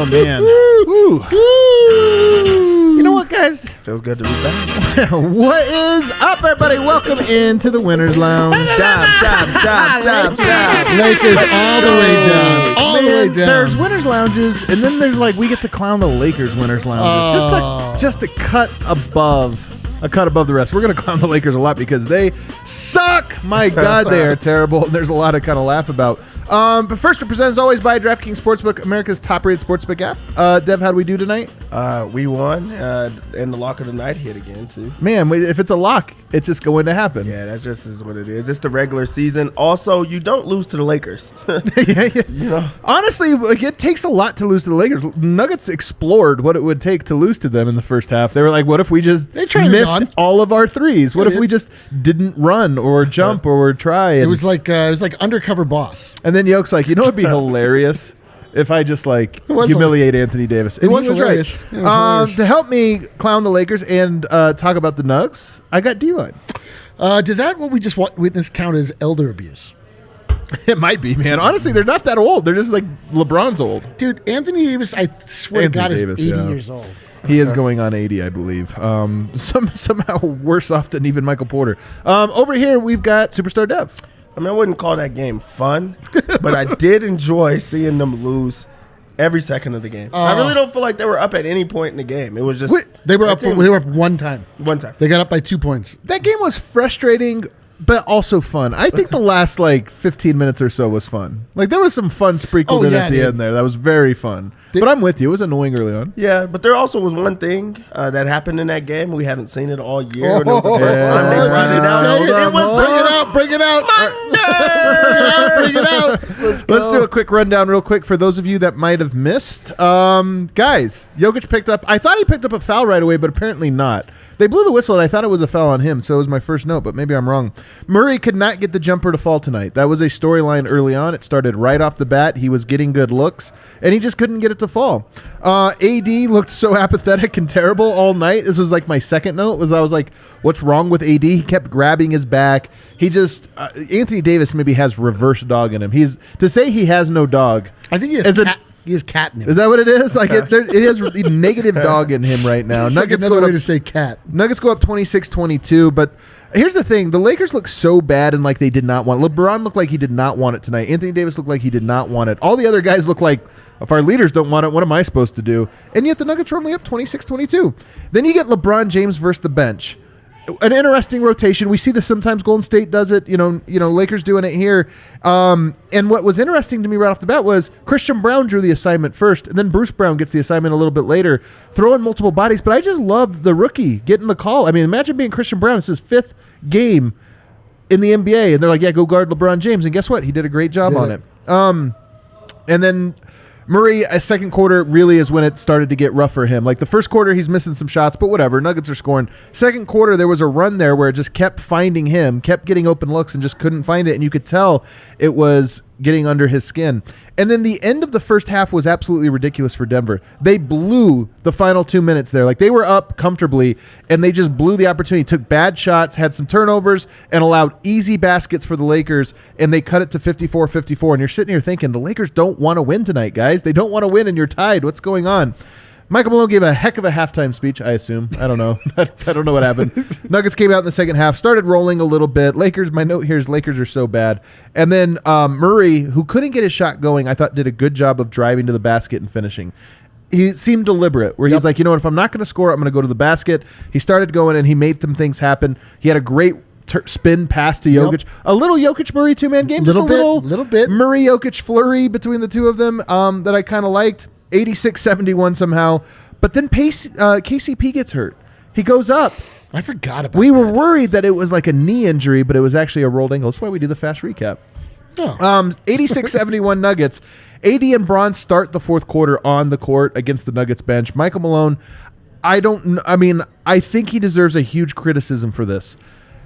Oh, man. Woo. You know what, guys? Feels good to be back. What is up, everybody? Welcome into the Winners Lounge. Stop. Lakers all the way down. All the way down. There's Winners Lounges, and then there's we get to clown the Lakers Winners Lounges. Just a cut above the rest. We're going to clown the Lakers a lot because they suck. My God, they are terrible. And there's a lot to kind of laugh about. But first, we're presented as always by DraftKings Sportsbook, America's top-rated sportsbook app. Dev, how do we do tonight? We won, and the lock of the night hit again, too. Man, if it's a lock, it's just going to happen. Yeah, that just is what it is. It's the regular season. Also, you don't lose to the Lakers. Yeah. You know? Honestly, it takes a lot to lose to the Lakers. Nuggets explored what it would take to lose to them in the first half. They were like, what if we just missed all of our threes? What if we just didn't run or jump or try? It was like Undercover Boss. And then Yoke's like, it'd be hilarious if I just humiliate Anthony Davis. And It was he hilarious. Right. It was hilarious. To help me clown the Lakers and talk about the Nugs, I got D-Line. Does that what we just witnessed count as elder abuse? It might be, man. Honestly, they're not that old. They're just like LeBron's old. Dude, Anthony Davis, I swear to God, is 80 years old. He is going on 80, I believe. Somehow worse off than even Michael Porter. Over here, we've got Superstar Dev. I mean, I wouldn't call that game fun, but I did enjoy seeing them lose every second of the game. I really don't feel like they were up at any point in the game. It was just they were up one time. One time. They got up by 2 points. That game was frustrating, but also fun. I think the last 15 minutes or so was fun. There was some fun sprinkled in at the end there. That was very fun. But I'm with you. It was annoying early on. Yeah, but there also was one thing that happened in that game. We haven't seen it all year. And it was the first time they brought it out. Bring it out. Bring it out. Let's do a quick rundown real quick for those of you that might have missed. Guys, Jokic picked up, I thought he picked up a foul right away, but apparently not. They blew the whistle, and I thought it was a foul on him, so it was my first note, but maybe I'm wrong. Murray could not get the jumper to fall tonight. That was a storyline early on. It started right off the bat. He was getting good looks, and he just couldn't get it to fall. AD looked so apathetic and terrible all night. This was my second note. I was like, what's wrong with AD? He kept grabbing his back. He just Anthony Davis maybe has reverse dog in him. To say he has no dog. I think he has cat in him. Is that what it is? It has negative dog in him right now. Nuggets another way to say cat. Nuggets go up 26-22, but here's the thing. The Lakers look so bad and they did not want it. LeBron looked like he did not want it tonight. Anthony Davis looked like he did not want it. All the other guys look like, if our leaders don't want it, what am I supposed to do? And yet the Nuggets are only up 26-22. Then you get LeBron James versus the bench. An interesting rotation. We see this sometimes. Golden State does it. Lakers doing it here. And what was interesting to me right off the bat was Christian Brown drew the assignment first, and then Bruce Brown gets the assignment a little bit later, throwing multiple bodies. But I just love the rookie getting the call. I mean, imagine being Christian Brown. It's his 5th game in the NBA, and they're like, yeah, go guard LeBron James. And guess what? He did a great job on it. And then Murray, second quarter really is when it started to get rough for him. The first quarter, he's missing some shots, but whatever. Nuggets are scoring. Second quarter, there was a run there where it just kept finding him, kept getting open looks, and just couldn't find it. And you could tell it was getting under his skin. And then the end of the first half was absolutely ridiculous for Denver. They blew the final 2 minutes there. They were up comfortably, and they just blew the opportunity, took bad shots, had some turnovers, and allowed easy baskets for the Lakers, and they cut it to 54-54. And you're sitting here thinking, the Lakers don't want to win tonight, guys. They don't want to win, and you're tied. What's going on? Michael Malone gave a heck of a halftime speech, I assume. I don't know. I don't know what happened. Nuggets came out in the second half, started rolling a little bit. My note here is Lakers are so bad. And then Murray, who couldn't get his shot going, I thought did a good job of driving to the basket and finishing. He seemed deliberate, where he's like, if I'm not going to score, I'm going to go to the basket. He started going, and he made some things happen. He had a great spin pass to Jokic. A little Jokic Murray two-man game. Little bit. Murray Jokic flurry between the two of them that I kind of liked. 86-71 somehow. But then KCP gets hurt. He goes up. I forgot about that. We were worried that it was a knee injury, but it was actually a rolled ankle. That's why we do the fast recap. 86-71 Nuggets. AD and Bron start the fourth quarter on the court against the Nuggets bench. Michael Malone, I think he deserves a huge criticism for this.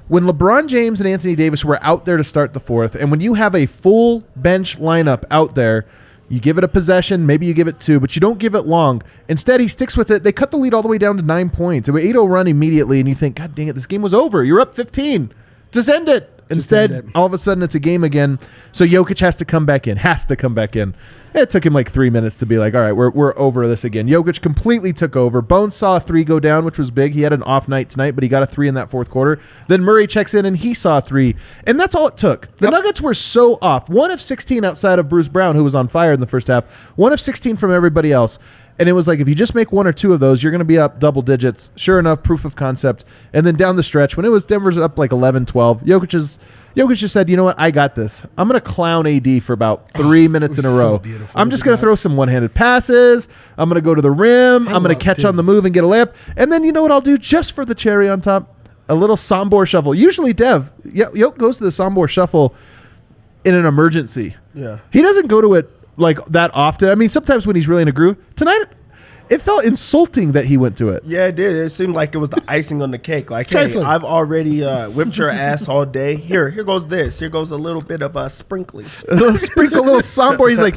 When LeBron James and Anthony Davis were out there to start the fourth, and when you have a full bench lineup out there, you give it a possession, maybe you give it 2, but you don't give it long. Instead, he sticks with it. They cut the lead all the way down to 9 points. It was 8-0 run immediately, and you think, God dang it, this game was over. You're up 15. Just end it. Instead, all of a sudden, it's a game again. So Jokic has to come back in. It took him like 3 minutes to be like, all right, we're over this again. Jokic completely took over. Bones saw a 3 go down, which was big. He had an off night tonight, but he got a 3 in that fourth quarter. Then Murray checks in, and he saw a 3. And that's all it took. The Nuggets were so off. 1 of 16 outside of Bruce Brown, who was on fire in the first half. 1 of 16 from everybody else. And it was like, if you just make 1 or 2 of those, you're going to be up double digits. Sure enough, proof of concept. And then down the stretch, when it was Denver's up like 11-12, Jokic just said, you know what, I got this. I'm going to clown AD for about 3 minutes in a row. So I'm just going to throw some one-handed passes. I'm going to go to the rim. I'm going to catch on the move and get a layup. And then you know what I'll do just for the cherry on top? A little Sombor shuffle. Usually, Jokic goes to the Sombor shuffle in an emergency. Yeah. He doesn't go to it like that often. I mean, sometimes when he's really in a groove. Tonight, it felt insulting that he went to it. Yeah, it did. It seemed like it was the icing on the cake. Like, hey, I've already whipped your ass all day. Here goes this. Here goes a little bit of sprinkling. A little Sombor. He's like,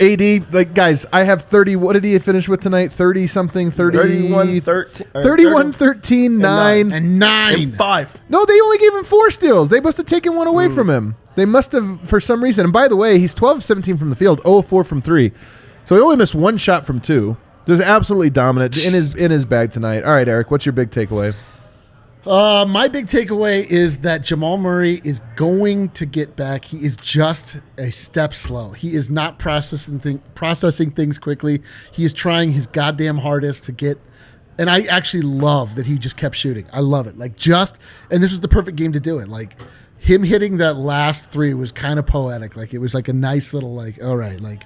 AD, like, guys, I have 30. What did he finish with tonight? 30-something, 31, 13, 9. And 9. And 5. No, they only gave him 4 steals. They must have taken 1 away from him. They must have, for some reason. And by the way, he's 12 of 17 from the field, 0 of 4 from 3. So he only missed 1 shot from 2. Just absolutely dominant in his bag tonight. All right, Eric, what's your big takeaway? My big takeaway is that Jamal Murray is going to get back. He is just a step slow. He is not processing things quickly. He is trying his goddamn hardest to get. And I actually love that he just kept shooting. I love it. And this was the perfect game to do it. Like, him hitting that last 3 was kind of poetic. Like, it was like a nice little, like, all right, like,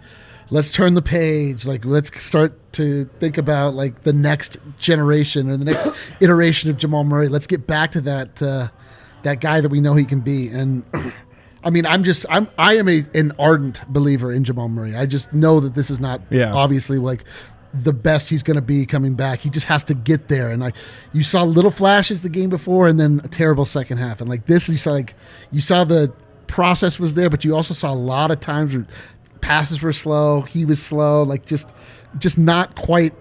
let's turn the page. Like, let's start to think about like the next generation or the next iteration of Jamal Murray. Let's get back to that guy that we know he can be. And I mean, I am an ardent believer in Jamal Murray. I just know that this is not obviously like the best he's going to be coming back. He just has to get there. And like, you saw little flashes the game before, and then a terrible second half. And like this, you saw the process was there, but you also saw a lot of times where passes were slow. He was slow, like just not quite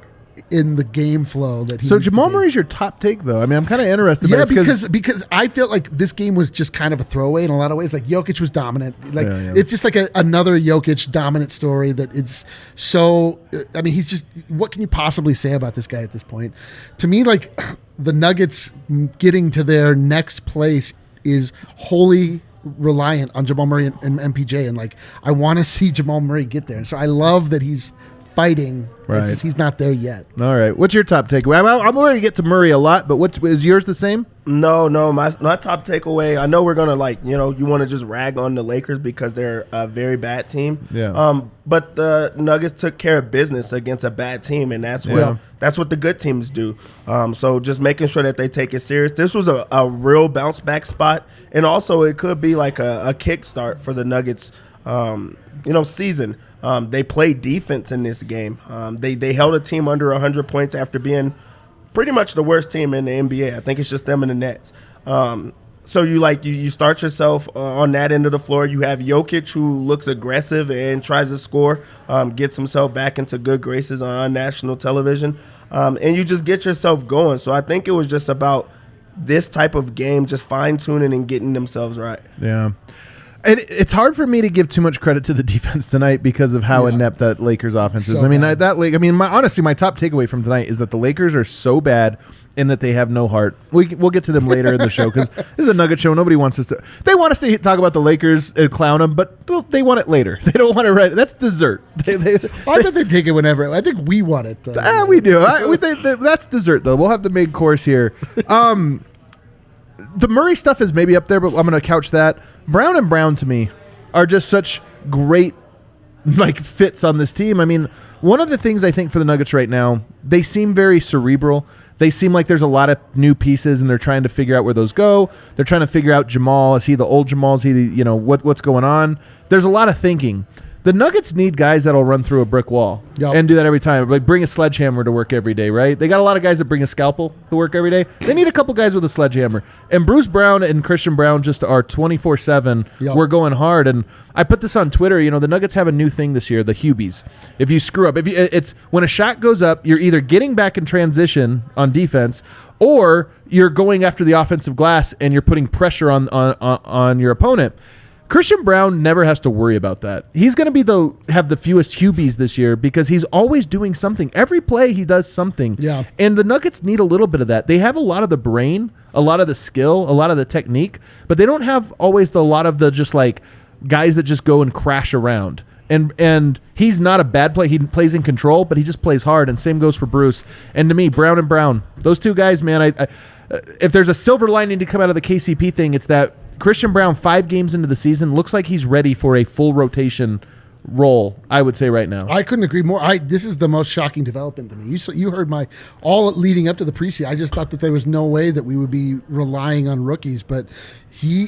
in the game flow that he. So Jamal Murray's your top take, though. I mean, I'm kind of interested. Yeah, because I felt like this game was just kind of a throwaway in a lot of ways. Like Jokic was dominant. Like it's just like another Jokic dominant story that it's so. I mean, he's just. What can you possibly say about this guy at this point? To me, like the Nuggets getting to their next place is wholly reliant on Jamal Murray and MPJ, and like I want to see Jamal Murray get there, and so I love that he's fighting. Right, just, he's not there yet. All right, what's your top takeaway? I'm going to get to Murray a lot, but what is yours? The same? No, my top takeaway. I know we're gonna you want to just rag on the Lakers because they're a very bad team. Yeah. But the Nuggets took care of business against a bad team, and that's what the good teams do. So just making sure that they take it serious. This was a real bounce back spot, and also it could be like a kickstart for the Nuggets. Season. They played defense in this game. They held a team under 100 points after being pretty much the worst team in the NBA. I think it's just them and the Nets. So you start yourself on that end of the floor. You have Jokic, who looks aggressive and tries to score, gets himself back into good graces on national television, and you just get yourself going. So I think it was just about this type of game, just fine-tuning and getting themselves right. Yeah. And it's hard for me to give too much credit to the defense tonight because of how inept that Lakers offense is. So I mean, honestly, my top takeaway from tonight is that the Lakers are so bad and that they have no heart. We'll get to them later in the show because this is a Nugget show. Nobody wants us to. They want us to talk about the Lakers and clown them, but they want it later. They don't want it right. That's dessert. I bet they take it whenever. I think we want it. We do. That's dessert, though. We'll have the main course here. The Murray stuff is maybe up there, but I'm going to couch that. Brown and Brown, to me, are just such great fits on this team. I mean, one of the things I think for the Nuggets right now, they seem very cerebral. They seem like there's a lot of new pieces, and they're trying to figure out where those go. They're trying to figure out Jamal. Is he the old Jamal? Is he the, what's going on? There's a lot of thinking. The Nuggets need guys that'll run through a brick wall and do that every time. Like bring a sledgehammer to work every day, right? They got a lot of guys that bring a scalpel to work every day. They need a couple guys with a sledgehammer. And Bruce Brown and Christian Brown just are 24/7. We're going hard. And I put this on Twitter. You know, the Nuggets have a new thing this year, the Hubies. If you screw up, it's when a shot goes up, you're either getting back in transition on defense or you're going after the offensive glass and you're putting pressure on your opponent. Christian Brown never has to worry about that. He's going to have the fewest Hubies this year because he's always doing something. Every play he does something. Yeah. And the Nuggets need a little bit of that. They have a lot of the brain, a lot of the skill, a lot of the technique, but they don't have always a lot of the just like guys that just go and crash around. And he's not a bad player. He plays in control, but he just plays hard. And same goes for Bruce. And to me, Brown and Brown, those two guys, man, I if there's a silver lining to come out of the KCP thing, it's that Christian Brown, 5 games into the season, looks like he's ready for a full rotation role, I would say right now. I couldn't agree more. This is the most shocking development to me. You heard all leading up to the preseason. I just thought that there was no way that we would be relying on rookies, but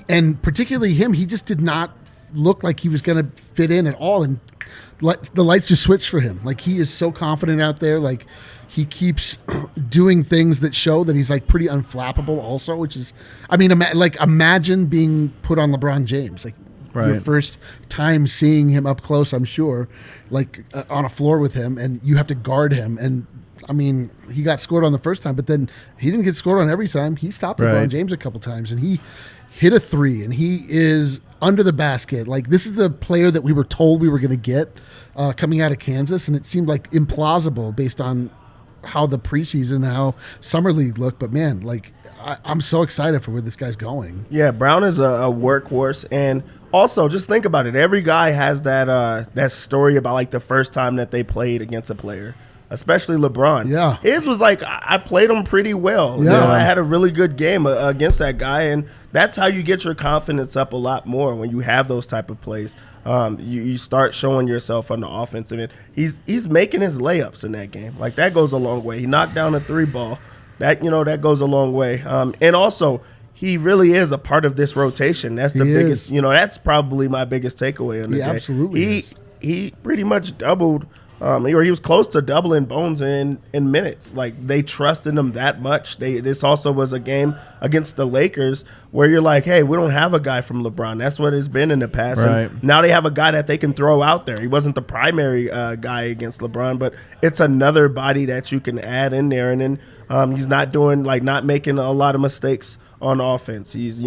and particularly him, he just did not look like he was going to fit in at all, and the lights just switched for him. Like, he is so confident out there. Like, he keeps doing things that show that he's like pretty unflappable also, which is, I mean, imagine being put on LeBron James, like your first time seeing him up close, I'm sure, like on a floor with him, and you have to guard him. And I mean, he got scored on the first time, but then he didn't get scored on every time. He stopped LeBron James a couple times, and he hit a 3, and he is under the basket. Like, this is the player that we were told we were going to get coming out of Kansas, and it seemed like implausible based on how the preseason, how Summer League looked. But man, like, I'm so excited for where this guy's going. Yeah, Brown is a workhorse, and also just think about it. Every guy has that story about like the first time that they played against a player, especially LeBron. Yeah, his was like, I played him pretty well. Yeah, you know, I had a really good game against that guy, and that's how you get your confidence up a lot more when you have those type of plays. You start showing yourself on the offensive end. He's making his layups in that game. Like, that goes a long way. He knocked down a 3 ball. That goes a long way. And also, he really is a part of this rotation. That's the biggest. That's probably my biggest takeaway on the day. Absolutely. He pretty much doubled. Or he was close to doubling Bones in minutes. Like, they trusted him that much. This also was a game against the Lakers where you're like, hey, we don't have a guy from LeBron. That's what it's been in the past. Right. And now they have a guy that they can throw out there. He wasn't the primary guy against LeBron, but it's another body that you can add in there. And then he's not making a lot of mistakes on offense. He's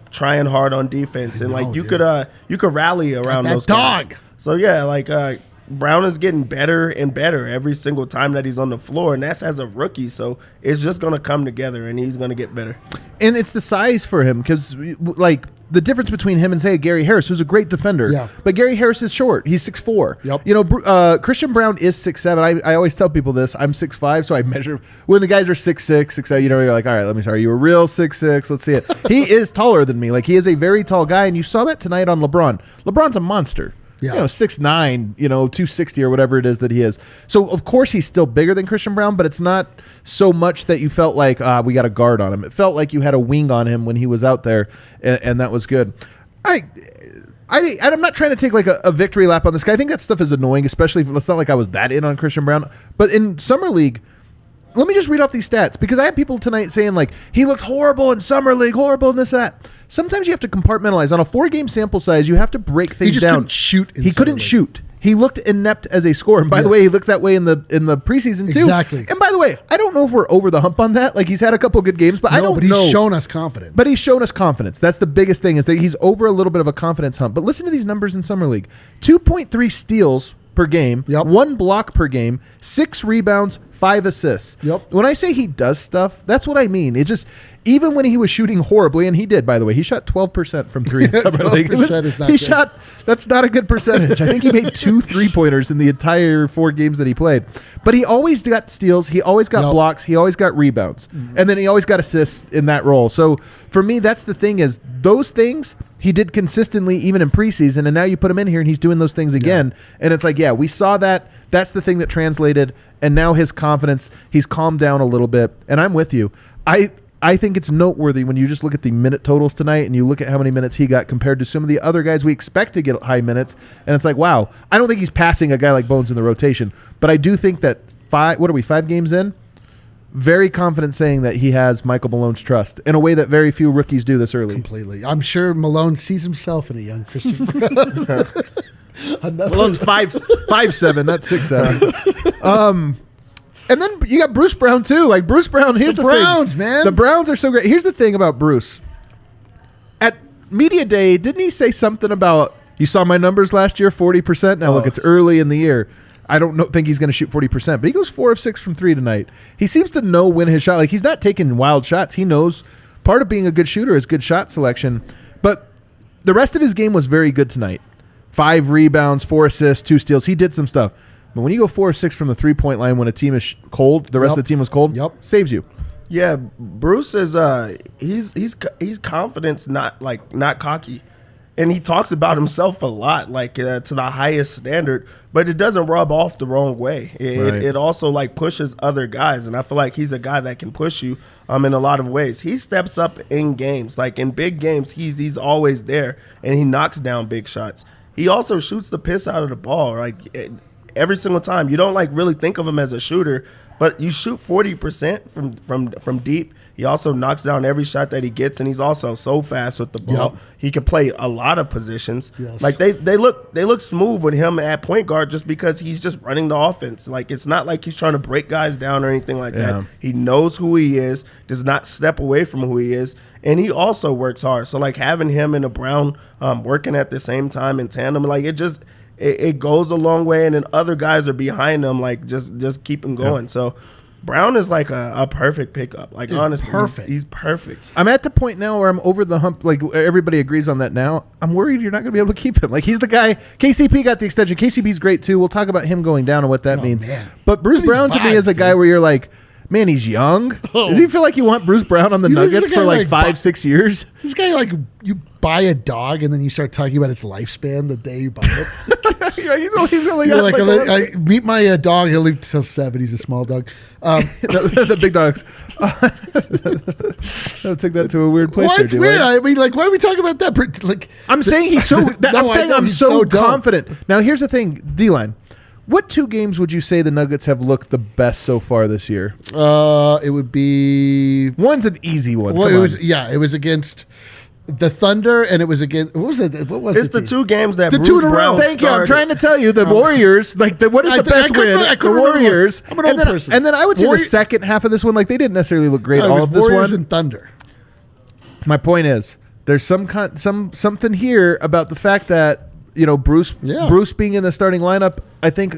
trying hard on defense. And you could rally around those guys. So yeah, Brown is getting better and better every single time that he's on the floor, and that's as a rookie. So it's just going to come together, and he's going to get better. And it's the size for him, because like the difference between him and say Gary Harris, who's a great defender, but Gary Harris is short. He's 6'4". Yep. Christian Brown is 6'7". I always tell people this. I'm 6'5", so I measure when the guys are 6'6", 6'7". You're like, all right, let me see. Are you a real 6'6"? Let's see it. He is taller than me. Like, he is a very tall guy, and you saw that tonight on LeBron. LeBron's a monster. 6'9", 260 or whatever it is that he is. So, of course, he's still bigger than Christian Brown, but it's not so much that you felt like, we got a guard on him. It felt like you had a wing on him when he was out there, and that was good. I'm not trying to take like a victory lap on this guy. I think that stuff is annoying, especially if it's not like I was that in on Christian Brown. But in Summer League, let me just read off these stats, because I had people tonight saying, like, he looked horrible in Summer League, horrible in this, that. Sometimes you have to compartmentalize. On a 4-game sample size, you have to break things down. He couldn't shoot. He looked inept as a scorer. And by the way, he looked that way in the preseason too. Exactly. And by the way, I don't know if we're over the hump on that. Like, he's had a couple good games, but I don't know. But he's shown us confidence. But he's shown us confidence. That's the biggest thing, is that he's over a little bit of a confidence hump. But listen to these numbers in Summer League. 2.3 steals per game, 1 block per game, 6 rebounds, 5 assists. When I say he does stuff, that's what I mean. It just, even when he was shooting horribly, and he did, by the way, he shot 12% from 3 in Summer League. That's not a good percentage. I think he made 2 3-pointers in the entire 4 games that he played. But he always got steals, he always got blocks, he always got rebounds. And then he always got assists in that role. So for me, that's the thing, is those things he did consistently even in preseason, and now you put him in here and he's doing those things again. And it's like, yeah, we saw that. That's the thing that translated, and now his confidence, he's calmed down a little bit. And I'm with you. I think it's noteworthy when you just look at the minute totals tonight and you look at how many minutes he got compared to some of the other guys we expect to get high minutes. And it's like, wow, I don't think he's passing a guy like Bones in the rotation. But I do think that 5 games in? Very confident saying that he has Michael Malone's trust in a way that very few rookies do this early. Completely. I'm sure Malone sees himself in a young Christian Brown. Malone's 5'7", not 6'7". And then you got Bruce Brown too. Like Bruce Brown, here's the Browns, thing. man. The Browns are so great. Here's the thing about Bruce. At Media Day, didn't he say something about, you saw my numbers last year, 40%? Now look, it's early in the year. I don't think he's going to shoot 40%, but he goes 4 of 6 from 3 tonight. He seems to know when his shot, like he's not taking wild shots. He knows part of being a good shooter is good shot selection, but the rest of his game was very good tonight. 5 rebounds, 4 assists, 2 steals. He did some stuff. But when you go 4 of 6 from the 3-point line when a team is cold, the rest of the team was cold, saves you. Yeah, Bruce is he's confident, not cocky. And he talks about himself a lot, like to the highest standard, but it doesn't rub off the wrong way. It also like pushes other guys, and I feel like he's a guy that can push you in a lot of ways. He steps up in games, like in big games, he's always there, and he knocks down big shots. He also shoots the piss out of the ball, like every single time. You don't like really think of him as a shooter, but you shoot 40% from deep. He also knocks down every shot that he gets, and he's also so fast with the ball. Yep. He can play a lot of positions. Yes. Like they look smooth with him at point guard just because he's just running the offense. Like it's not like he's trying to break guys down or anything like that. He knows who he is, does not step away from who he is, and he also works hard. So like having him and a Brown working at the same time in tandem, like it goes a long way, and then other guys are behind him, like just keep him going. So Brown is like a perfect pickup. Like, dude, honestly, perfect. He's perfect. I'm at the point now where I'm over the hump. Like, everybody agrees on that now. I'm worried you're not going to be able to keep him. Like, he's the guy. KCP got the extension. KCP's great, too. We'll talk about him going down and what that means. Man. But Bruce Brown, to me, is a guy where you're like, man, he's young. Does he feel like you want Bruce Brown on the Nuggets for like 5-6 years? This guy, like, you buy a dog and then you start talking about its lifespan the day you buy it. he's only got like I meet my dog. He'll live till 7. He's a small dog. The big dogs. I'll take that to a weird place. What's weird? I mean, like, why are we talking about that? Like, I'm saying he's so. I'm so confident. Now, here's the thing, D-line. What 2 games would you say the Nuggets have looked the best so far this year? It would be one's an easy one. Well, it was against the Thunder, and it was against what was it? What was it's the 2 games that the Bruce 2 in a row. Brown Thank you. I'm started. trying to tell you the Warriors. Like what is the best win? The Warriors. I'm an old person. And then I would say the second half of this one, like they didn't necessarily look great. All of this Warriors one and Thunder. My point is, there's something here about the fact that Bruce being in the starting lineup, I think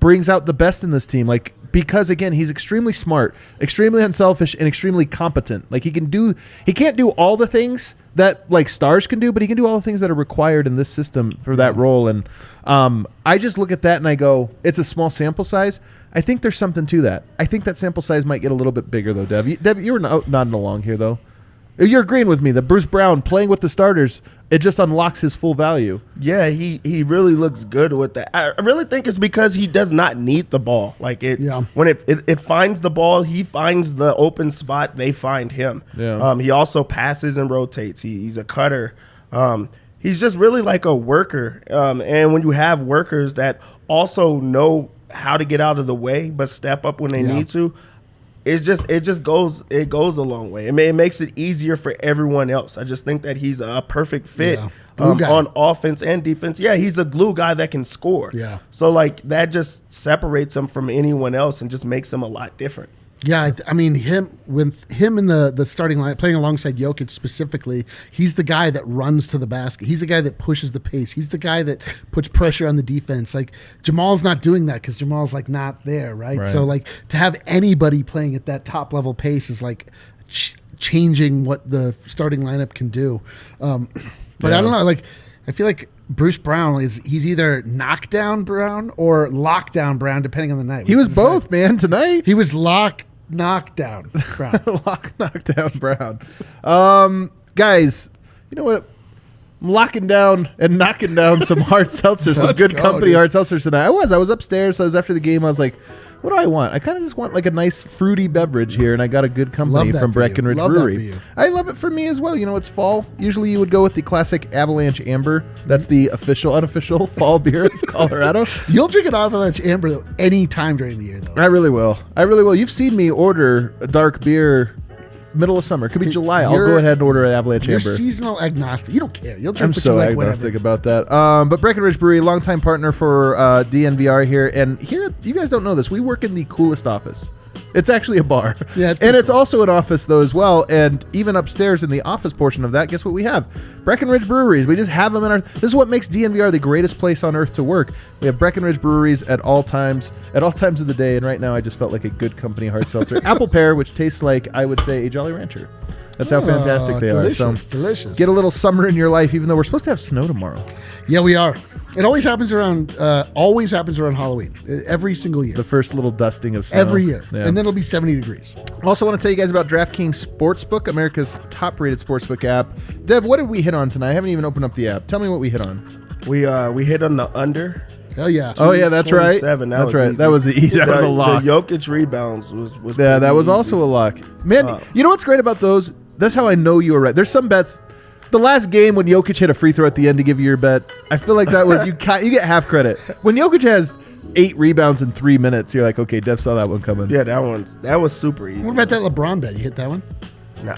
brings out the best in this team. Like, because again, he's extremely smart, extremely unselfish, and extremely competent. Like he can't do all the things that like stars can do, but he can do all the things that are required in this system for that role. And I just look at that and I go, it's a small sample size. I think there's something to that. I think that sample size might get a little bit bigger though, Dev. Dev, you were nodding along here though. You're agreeing with me that Bruce Brown playing with the starters, it just unlocks his full value. Yeah, he really looks good with that. I really think it's because he does not need the ball. Like when it finds the ball, he finds the open spot, they find him. Yeah. He also passes and rotates. He's a cutter. He's just really like a worker. And when you have workers that also know how to get out of the way but step up when they need to, it goes a long way. It makes it easier for everyone else. I just think that he's a perfect fit on offense and defense. Yeah, he's a glue guy that can score. Yeah. So like that just separates him from anyone else and just makes him a lot different. Yeah, I mean, him in the starting line, playing alongside Jokic specifically, he's the guy that runs to the basket. He's the guy that pushes the pace. He's the guy that puts pressure on the defense. Like, Jamal's not doing that because Jamal's, like, not there, right? So, like, to have anybody playing at that top-level pace is, like, changing what the starting lineup can do. But I don't know, like, I feel like Bruce Brown he's either knockdown Brown or lockdown Brown, depending on the night. He was both, man, tonight. He was knockdown Brown. Knockdown Brown. Guys, you know what? I'm locking down and knocking down some hard seltzers, some good company hard seltzers tonight. I was upstairs. I was after the game. I was like, What do I want? I kind of just want like a nice fruity beverage here, and I got a good company Love that from for you. Breckenridge Love that Brewery. for you. I love it for me as well. You know, it's fall. Usually you would go with the classic Avalanche Amber. That's the unofficial fall beer of Colorado. You'll drink an Avalanche Amber any time during the year, though. I really will. You've seen me order a dark beer middle of summer. It could be July. I'll go ahead and order an Avalanche You're Amber. seasonal agnostic. You don't care. You'll drink I'm what so you like, agnostic whatever. about that. But Breckenridge Brewery, longtime partner for DNVR here. And here, you guys don't know this, we work in the coolest office. It's actually a bar. Yeah, it's and pretty it's also an office, though, as well. And even upstairs in the office portion of that, guess what we have? Breckenridge Breweries. We just have them in our... This is what makes DNVR the greatest place on earth to work. We have Breckenridge Breweries at all times of the day. And right now, I just felt like a good company hard seltzer. Apple pear, which tastes like, I would say, a Jolly Rancher. That's how fantastic they are. So Delicious. get a little summer in your life, even though we're supposed to have snow tomorrow. Yeah, we are. It always happens around Halloween. Every single year. The first little dusting of snow. Every year. Yeah. And then it'll be 70 degrees. Also want to tell you guys about DraftKings Sportsbook, America's top-rated sportsbook app. Dev, what did we hit on tonight? I haven't even opened up the app. Tell me what we hit on. We hit on the under. Hell yeah. Oh yeah, that's right. 27. That's right. That was easy. That was a lock. The Jokic rebounds was Yeah, that was easy. also a lock. Man, you know what's great about those? That's how I know you were right. There's some bets. The last game when Jokic hit a free throw at the end to give you your bet, I feel like that was you get half credit. When Jokic has 8 rebounds in 3 minutes, you're like, okay, Dev saw that one coming. Yeah, that was super easy. What about that LeBron bet? You hit that one? Nah,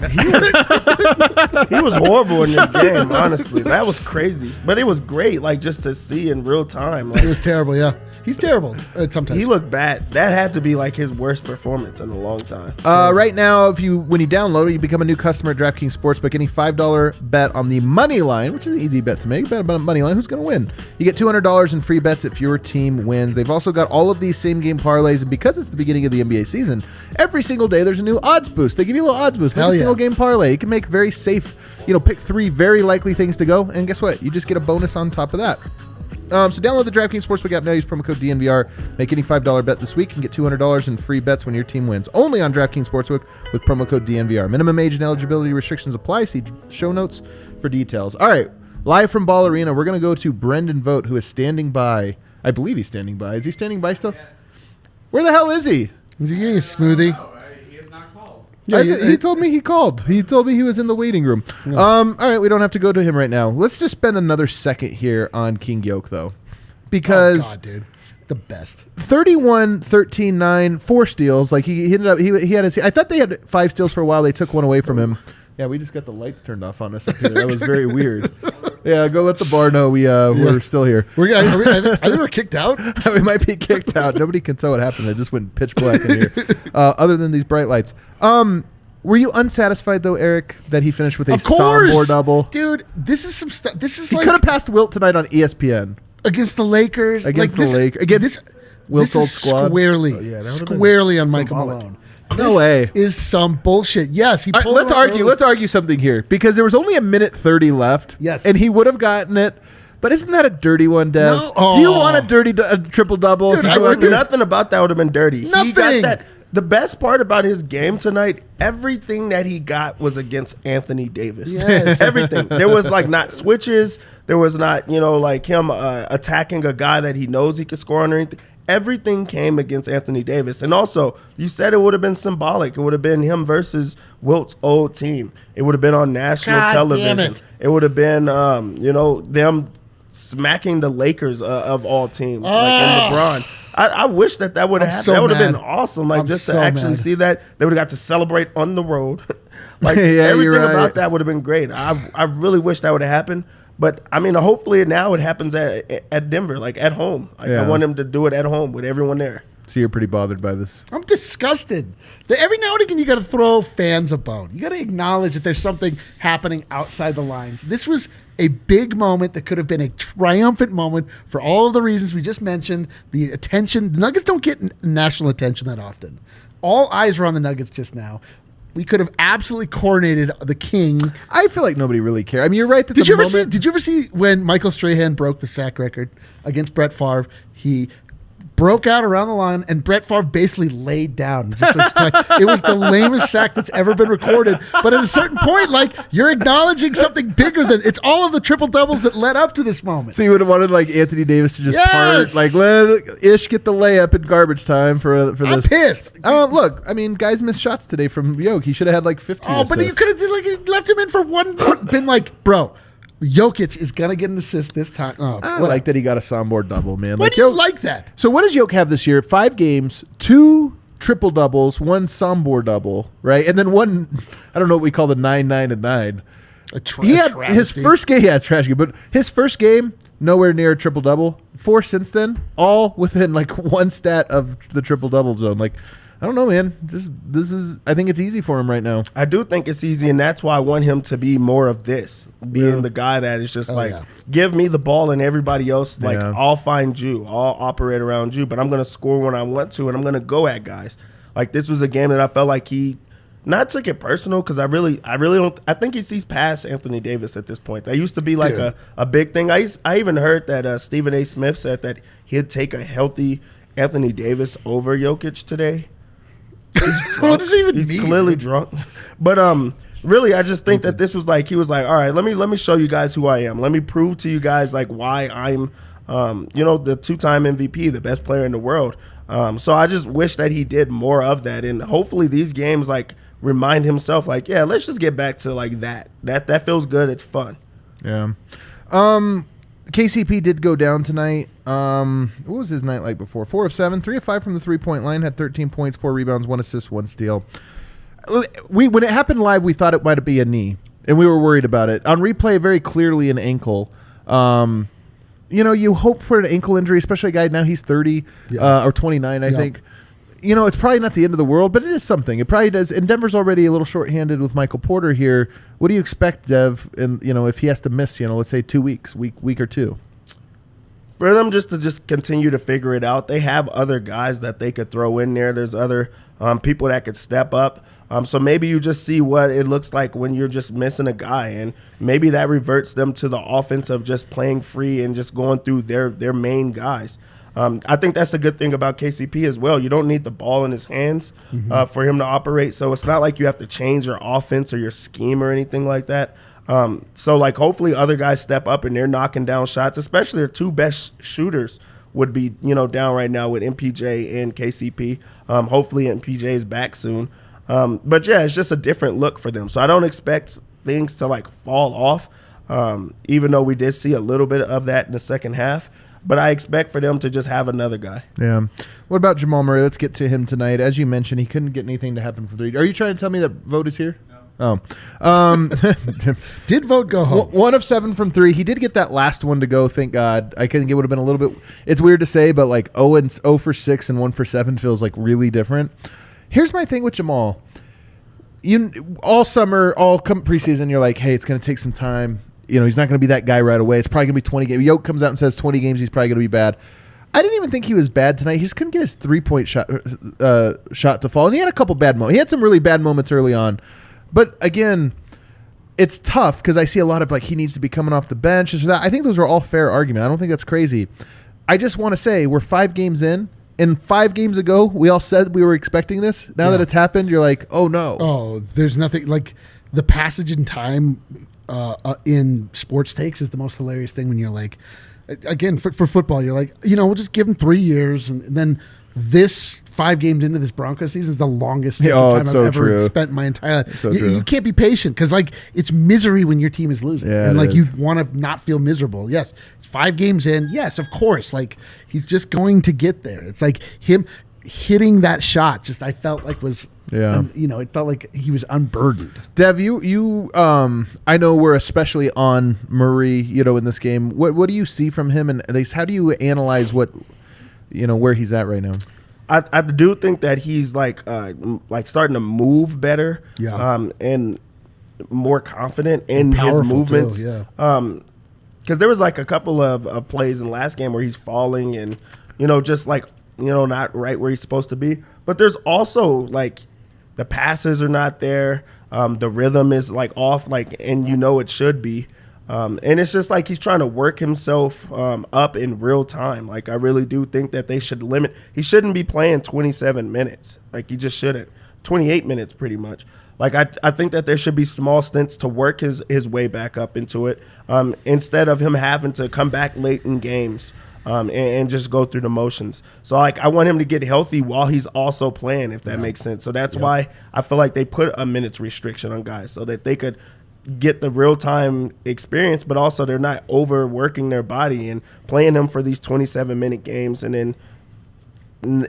he was horrible in this game, honestly. That was crazy. But it was great, like, just to see in real time. Like, It was terrible, yeah. He's terrible sometimes. he looked bad. That had to be, like, his worst performance in a long time. Right now, when you download it, you become a new customer at DraftKings Sportsbook. Any $5 bet on the money line, which is an easy bet to make, bet about money line, who's going to win? You get $200 in free bets if your team wins. They've also got all of these same game parlays, and because it's the beginning of the NBA season, every single day there's a new odds boost. They give you a little odds boost. Make a single game parlay. You can make very safe, pick 3 very likely things to go, and guess what? You just get a bonus on top of that. So download the DraftKings Sportsbook app now. Use promo code DNVR. Make any $5 bet this week and get $200 in free bets when your team wins. Only on DraftKings Sportsbook with promo code DNVR. Minimum age and eligibility restrictions apply. See show notes for details. All right, live from Ball Arena, we're going to go to Brendan Vogt, who is standing by. I believe he's standing by. Is he standing by still? Where the hell is he? Is he getting a smoothie? He has not called. Yeah, he told me he called. He told me he was in the waiting room. Yeah. All right, we don't have to go to him right now. Let's just spend another second here on King Yoke, though. Because Oh, God, dude. The best. 31, 13, 9, 4 steals. Like he ended up, he had his, I thought they had 5 steals for a while. They took one away from him. Yeah, we just got the lights turned off on us up here. That was very weird. Yeah, go let the bar know we're still here. I think we're kicked out. We might be kicked out. Nobody can tell what happened. It just went pitch black in here. Other than these bright lights. Were you unsatisfied though, Eric, that he finished with a Sombor double? Dude, this is some stuff. This is He like could have passed Wilt tonight on ESPN. against the Lakers. Against like the Lakers. Against Wilt's this old is squad. Squarely, yeah, that would've been squarely on Michael symbolic. Malone. No This way. is some bullshit. Yes, he All right, pulled let's him up argue. early. Let's argue something here because there was only a minute 30 left. Yes. and he would have gotten it. But isn't that a dirty one, Dev? No. Do you Oh. want a triple double? Dude, I would- Nothing about that would have been dirty. He Nothing. got that. The best part about his game tonight, everything that he got was against Anthony Davis. Yes. Everything. There was like not switches. There was not, like him attacking a guy that he knows he could score on or anything. Everything came against Anthony Davis. And also, you said it would have been symbolic. It would have been him versus Wilt's old team. It would have been on national God television. damn it. It would have been, them smacking the Lakers of all teams, like in LeBron. I wish that would have happened. so That would have been mad. awesome. Like I'm just so to actually mad. see that, they would have got to celebrate on the road. Like Yeah, everything you're right. about that would have been great. I really wish that would have happened. But I mean, hopefully now it happens at Denver, like at home. Like, Yeah. I want him to do it at home with everyone there. So you're pretty bothered by this. I'm disgusted. Every now and again, you got to throw fans a bone. You got to acknowledge that there's something happening outside the lines. This was a big moment that could have been a triumphant moment for all of the reasons we just mentioned. The attention. The Nuggets don't get national attention that often. All eyes were on the Nuggets just now. We could have absolutely coronated the king. I feel like nobody really cared. I mean, you're right that Did the you ever moment. see? Did you ever see when Michael Strahan broke the sack record against Brett Favre? He broke out around the line, and Brett Favre basically laid down. It was the lamest sack that's ever been recorded. But at a certain point, like, you're acknowledging something bigger than it's all of the triple doubles that led up to this moment. So you would have wanted like Anthony Davis to just Yes! part, like let Ish get the layup in garbage time for this. I'm pissed. Look, I mean, guys missed shots today from Yoke. He should have had like 15. Oh, but you could have left him in for one. Been like, bro, Jokic is gonna get an assist this time. Oh, I like that he got a Sombor double, man. Why Like, do you Yoke- like that? So what does Yoke have this year? 5 games, 2 triple doubles, 1 Sombor double, right? And then one, I don't know what we call the 9, 9, and 9. He had his first game, yeah, it's trash game, but his first game, nowhere near a triple double. 4 since then, all within like one stat of the triple double zone. Like, I don't know, man. This is. I think it's easy for him right now. I do think it's easy, and that's why I want him to be more of this, being the guy that is just give me the ball and everybody else, like, I'll find you, I'll operate around you, but I'm going to score when I want to, and I'm going to go at guys. Like, this was a game that I felt like he not took it personal, because I really don't. I think he sees past Anthony Davis at this point. That used to be like a big thing. I even heard that Stephen A. Smith said that he'd take a healthy Anthony Davis over Jokic today. What does it even He's mean? clearly drunk. But really, I just think that this was like, he was like, all right, let me show you guys who I am. Let me prove to you guys like why I'm the 2-time MVP, the best player in the world. So I just wish that he did more of that, and hopefully these games like remind himself like, yeah, let's just get back to like that feels good, it's fun. Yeah. KCP did go down tonight. What was his night like before? 4 of 7, 3 of 5 from the 3-point line, had 13 points, 4 rebounds, 1 assist, 1 steal. When it happened live, we thought it might be a knee, and we were worried about it. On replay, very clearly an ankle. You hope for an ankle injury, especially a guy now he's 30 or 29, I think. It's probably not the end of the world, but it is something. It probably does. And Denver's already a little shorthanded with Michael Porter here. What do you expect, Dev? And if he has to miss, let's say 2 weeks, week or two. For them to continue to figure it out, they have other guys that they could throw in there. There's other people that could step up. So maybe you just see what it looks like when you're just missing a guy, and maybe that reverts them to the offense of just playing free and just going through their main guys. I think that's a good thing about KCP as well. You don't need the ball in his hands for him to operate, so it's not like you have to change your offense or your scheme or anything like that. So like hopefully other guys step up and they're knocking down shots, especially their 2 best shooters would be down right now with MPJ and KCP. Hopefully MPJ is back soon. But yeah, it's just a different look for them. So I don't expect things to like fall off, even though we did see a little bit of that in the second half. But I expect for them to just have another guy. Yeah. What about Jamal Murray? Let's get to him tonight. As you mentioned, he couldn't get anything to happen from 3. Are you trying to tell me that Vogt is here? No. Did Vogt go home? 1 of 7 from 3. He did get that last one to go, thank God. I think it would have been a little bit – it's weird to say, but like 0 for 6 and 1 for 7 feels like really different. Here's my thing with Jamal. All summer, all preseason, you're like, hey, it's going to take some time. He's not going to be that guy right away. It's probably going to be 20 games. Yoke comes out and says 20 games, he's probably going to be bad. I didn't even think he was bad tonight. He just couldn't get his 3-point shot to fall. And he had a couple bad moments. He had some really bad moments early on. But again, it's tough because I see a lot of like he needs to be coming off the bench. I think those are all fair arguments. I don't think that's crazy. I just want to say we're 5 games in. And 5 games ago, we all said we were expecting this. Now that it's happened, you're like, oh, no. Oh, there's nothing. Like, the passage in time in sports takes is the most hilarious thing when you're like, again, for football, you're like, we'll just give him 3 years. And then this 5 games into this Broncos season is the longest time I've ever spent my entire life. You can't be patient because, like, it's misery when your team is losing. Yeah, and, like, you want to not feel miserable. Yes, it's 5 games in. Yes, of course. Like, he's just going to get there. It's like him hitting that shot I felt like was – it felt like he was unburdened. Dev, you I know we're especially on Murray, in this game. What do you see from him, and at least how do you analyze what where he's at right now? I do think that he's like starting to move better, and more confident in his movements. Because there was like a couple of plays in the last game where he's falling and just like not right where he's supposed to be. But there's also like the passes are not there. The rhythm is like off, like, and it should be. And it's just like he's trying to work himself up in real time. Like, I really do think that they should limit. He shouldn't be playing 27 minutes. Like, he just shouldn't. 28 minutes pretty much. Like, I think that there should be small stints to work his way back up into it instead of him having to come back late in games and just go through the motions. So, like, I want him to get healthy while he's also playing, if that makes sense. So that's why I feel like they put a minutes restriction on guys so that they could get the real-time experience, but also they're not overworking their body and playing them for these 27-minute games. And then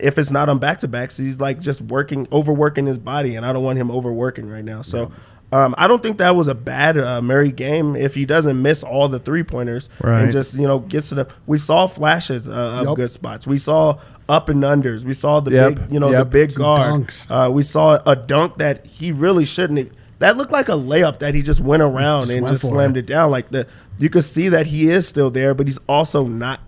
if it's not on back-to-backs, he's like just overworking his body, and I don't want him overworking right now. So I don't think that was a bad Murray game if he doesn't miss all the three-pointers and just, gets to the – we saw flashes of good spots. We saw up and unders. We saw the big, the big guard. We saw a dunk that he really shouldn't have. That looked like a layup that he just went around and just slammed it down. Like, you could see that he is still there, but he's also not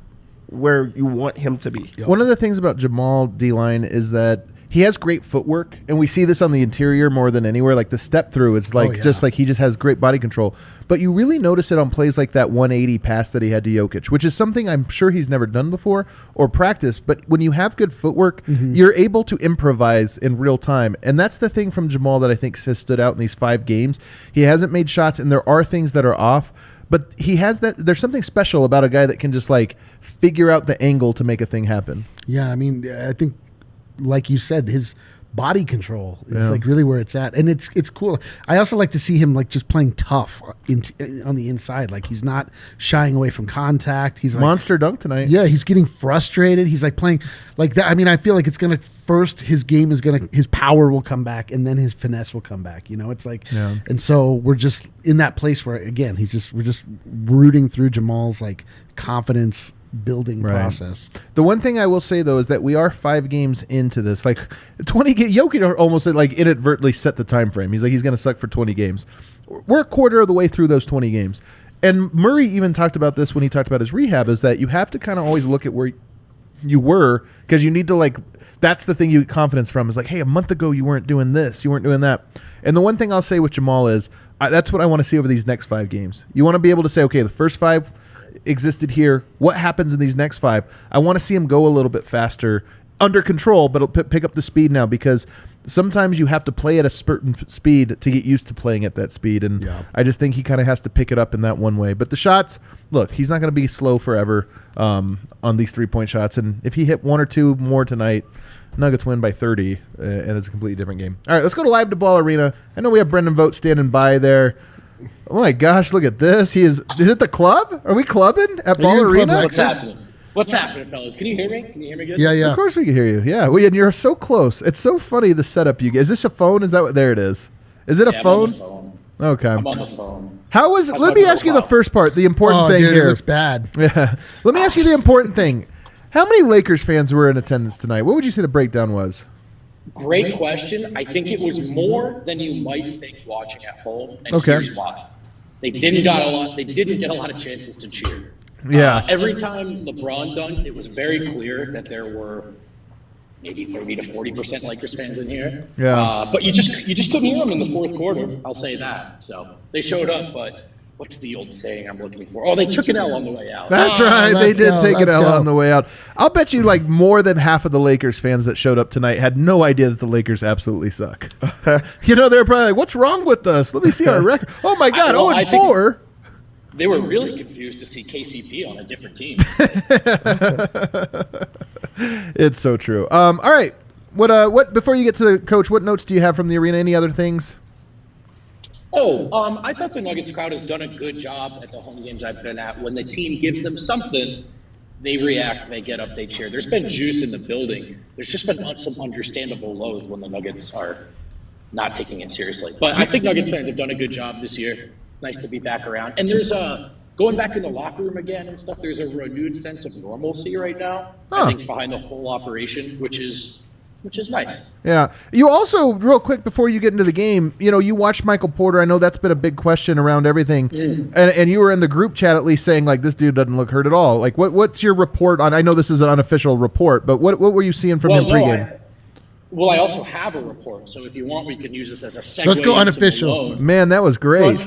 where you want him to be. One of the things about Jamal D-line is that he has great footwork, and we see this on the interior more than anywhere. Like, the step through is like just like he just has great body control. But you really notice it on plays like that 180 pass that he had to Jokic, which is something I'm sure he's never done before or practiced. But when you have good footwork, you're able to improvise in real time. And that's the thing from Jamal that I think has stood out in these 5 games. He hasn't made shots, and there are things that are off. But he has that. There's something special about a guy that can just like figure out the angle to make a thing happen. Yeah, I mean, I think, like you said, his body control is like really where it's at, and it's cool. I also like to see him like just playing tough on the inside. Like, he's not shying away from contact. He's like, monster dunk tonight. Yeah, he's getting frustrated. He's like playing like that. I mean, I feel like it's gonna first his power will come back, and then his finesse will come back. It's like, and so we're just in that place where again we're just rooting through Jamal's like confidence building process. The one thing I will say though is that we are 5 games into this. Like 20 Jokic almost like inadvertently set the time frame. He's like he's going to suck for 20 games. We're a quarter of the way through those 20 games. And Murray even talked about this when he talked about his rehab, is that you have to kind of always look at where you were, because you need to like, that's the thing you get confidence from, is like, hey, a month ago you weren't doing this, you weren't doing that. And the one thing I'll say with Jamal is that's what I want to see over these next 5 games. You want to be able to say, okay, the first 5 existed here. What happens in these next 5? I want to see him go a little bit faster, under control, but it'll pick up the speed now, because sometimes you have to play at a certain speed to get used to playing at that speed. And I just think he kind of has to pick it up in that one way. But the shots, look, he's not going to be slow forever on these 3-point shots. And if he hit 1 or 2 more tonight, Nuggets win by 30, and it's a completely different game. All right, let's go to Live to Ball Arena. I know we have Brendan Vogt standing by there. Oh my gosh, look at this. Is it the club? Are we clubbing at Ball Arena? What's happening? What's happening, fellas? Can you hear me? Can you hear me good? Yeah. Of course we can hear you. Yeah. Well, and you're so close. It's so funny, the setup you get. Is this a phone? Is that what? There it is. Is it a phone? I'm on the phone. Okay. I'm on the phone. How was? Let me ask you the first part. The important thing dude, here. It looks bad. Yeah. Let me ask you the important thing. How many Lakers fans were in attendance tonight? What would you say the breakdown was? Great question. I think it was more than you might think watching at home. And here's why. They didn't get a lot of chances to cheer. Yeah. Every time LeBron dunked, it was very clear that there were maybe 30 to 40% Lakers fans in here. Yeah. But you just couldn't hear them in the fourth quarter. I'll say that. So they showed up, but what's the old saying I'm looking for? Oh, they took an L on the way out. That's right. They did take an L on the way out. I'll bet you like more than half of the Lakers fans that showed up tonight had no idea that the Lakers absolutely suck. They were probably like, what's wrong with us? Let me see our record. Oh, my God, 0-4. They were really confused to see KCP on a different team. It's so true. All right. What before you get to the coach, what notes do you have from the arena? Any other things? I thought the Nuggets crowd has done a good job at the home games I've been at. When the team gives them something, they react, they get up, they cheer. There's been juice in the building. There's just been some understandable lows when the Nuggets are not taking it seriously. But I think Nuggets fans have done a good job this year. Nice to be back around. And there's going back in the locker room again and stuff, there's a renewed sense of normalcy right now, I think, behind the whole operation, which is nice. Yeah. You also, real quick before you get into the game, you watched Michael Porter. I know that's been a big question around everything. And you were in the group chat at least saying, like, this dude doesn't look hurt at all. Like, what's your report on? I know this is an unofficial report, but what were you seeing from him pregame? I also have a report, so if you want, we can use this as a segue. Let's go unofficial. Man, that was great.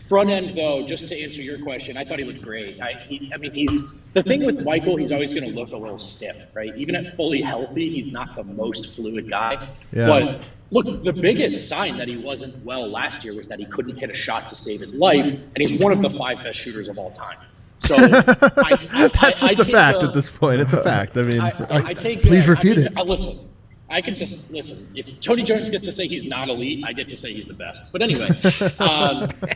Front end, though, just to answer your question, I thought he looked great. He's the thing with Michael. He's always going to look a little stiff, right? Even at fully healthy, he's not the most fluid guy. Yeah. But look, the biggest sign that he wasn't well last year was that he couldn't hit a shot to save his life, and he's one of the 5 best shooters of all time. So that's just a fact at this point. It's a fact. I mean, I take. Please refute it. Listen. I can just listen. If Tony Jones gets to say he's not elite, I get to say he's the best. But anyway,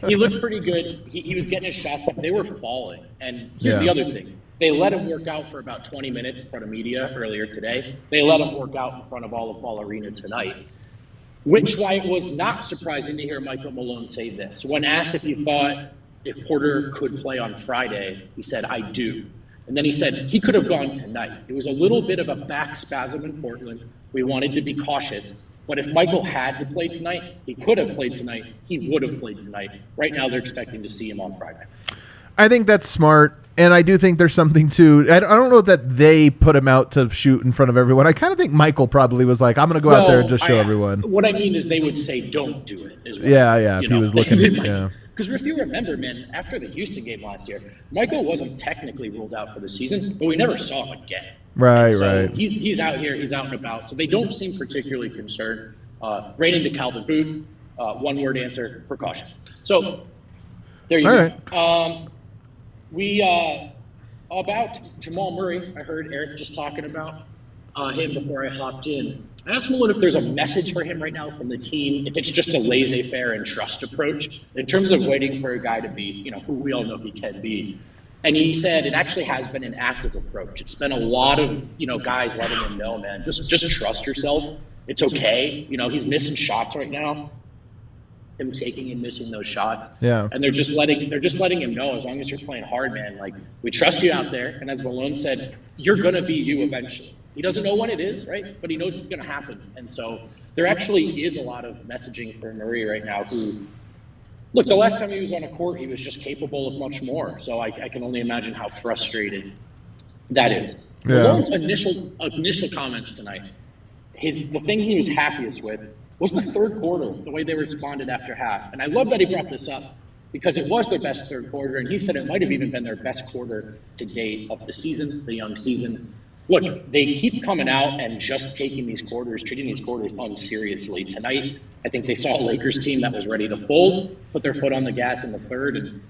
he looked pretty good. He was getting his shot, but they were falling. And here's the other thing. They let him work out for about 20 minutes in front of media earlier today. They let him work out in front of all of Ball Arena tonight, which why it was not surprising to hear Michael Malone say this. When asked if he thought if Porter could play on Friday, he said, "I do." And then he said he could have gone tonight. It was a little bit of a back spasm in Portland. We wanted to be cautious. But if Michael had to play tonight, he could have played tonight. He would have played tonight. Right now, they're expecting to see him on Friday. I think that's smart. And I do think there's something to. I don't know that they put him out to shoot in front of everyone. I kind of think Michael probably was like, I'm going to go out there and just show everyone. What I mean is they would say, don't do it. Is what yeah. If he was looking at yeah. Because if you remember, man, after the Houston game last year, Michael wasn't technically ruled out for the season, but we never saw him again. Right. He's out here, he's out and about, so they don't seem particularly concerned. Right into Calvin Booth, one-word answer, precaution. So there you go. Right. About Jamal Murray, I heard Eric just talking about him before I hopped in. I asked Malone if there's a message for him right now from the team, if it's just a laissez-faire and trust approach in terms of waiting for a guy to be, who we all know he can be. And he said it actually has been an active approach. It's been a lot of, guys letting him know, man, just trust yourself. It's okay. He's missing shots right now. Him taking and missing those shots. Yeah. And they're just letting him know, as long as you're playing hard, man, like, we trust you out there. And as Malone said, you're going to be you eventually. He doesn't know when it is, right? But he knows it's going to happen. And so there actually is a lot of messaging for Murray right now who, look, the last time he was on a court, he was just capable of much more. So I can only imagine how frustrated that is. Yeah. Malone's initial comments tonight, the thing he was happiest with was the third quarter, the way they responded after half. And I love that he brought this up because it was their best third quarter. And he said it might have even been their best quarter to date of the season, the young season. Look, they keep coming out and just taking these quarters, treating these quarters unseriously. Tonight, I think they saw a Lakers team that was ready to fold, put their foot on the gas in the third. And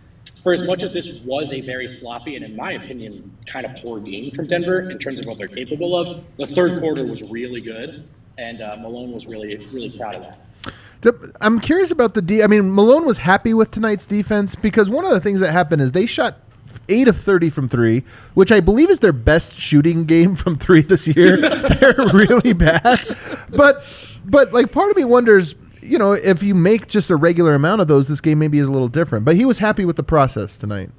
for as much as this was a very sloppy and, in my opinion, kind of poor game from Denver in terms of what they're capable of, the third quarter was really good. And Malone was really, really proud of that. I'm curious about Malone was happy with tonight's defense because one of the things that happened is they shot 8 of 30 from 3, which I believe is their best shooting game from 3 this year. They're really bad. But like part of me wonders, if you make just a regular amount of those, this game maybe is a little different. But he was happy with the process tonight.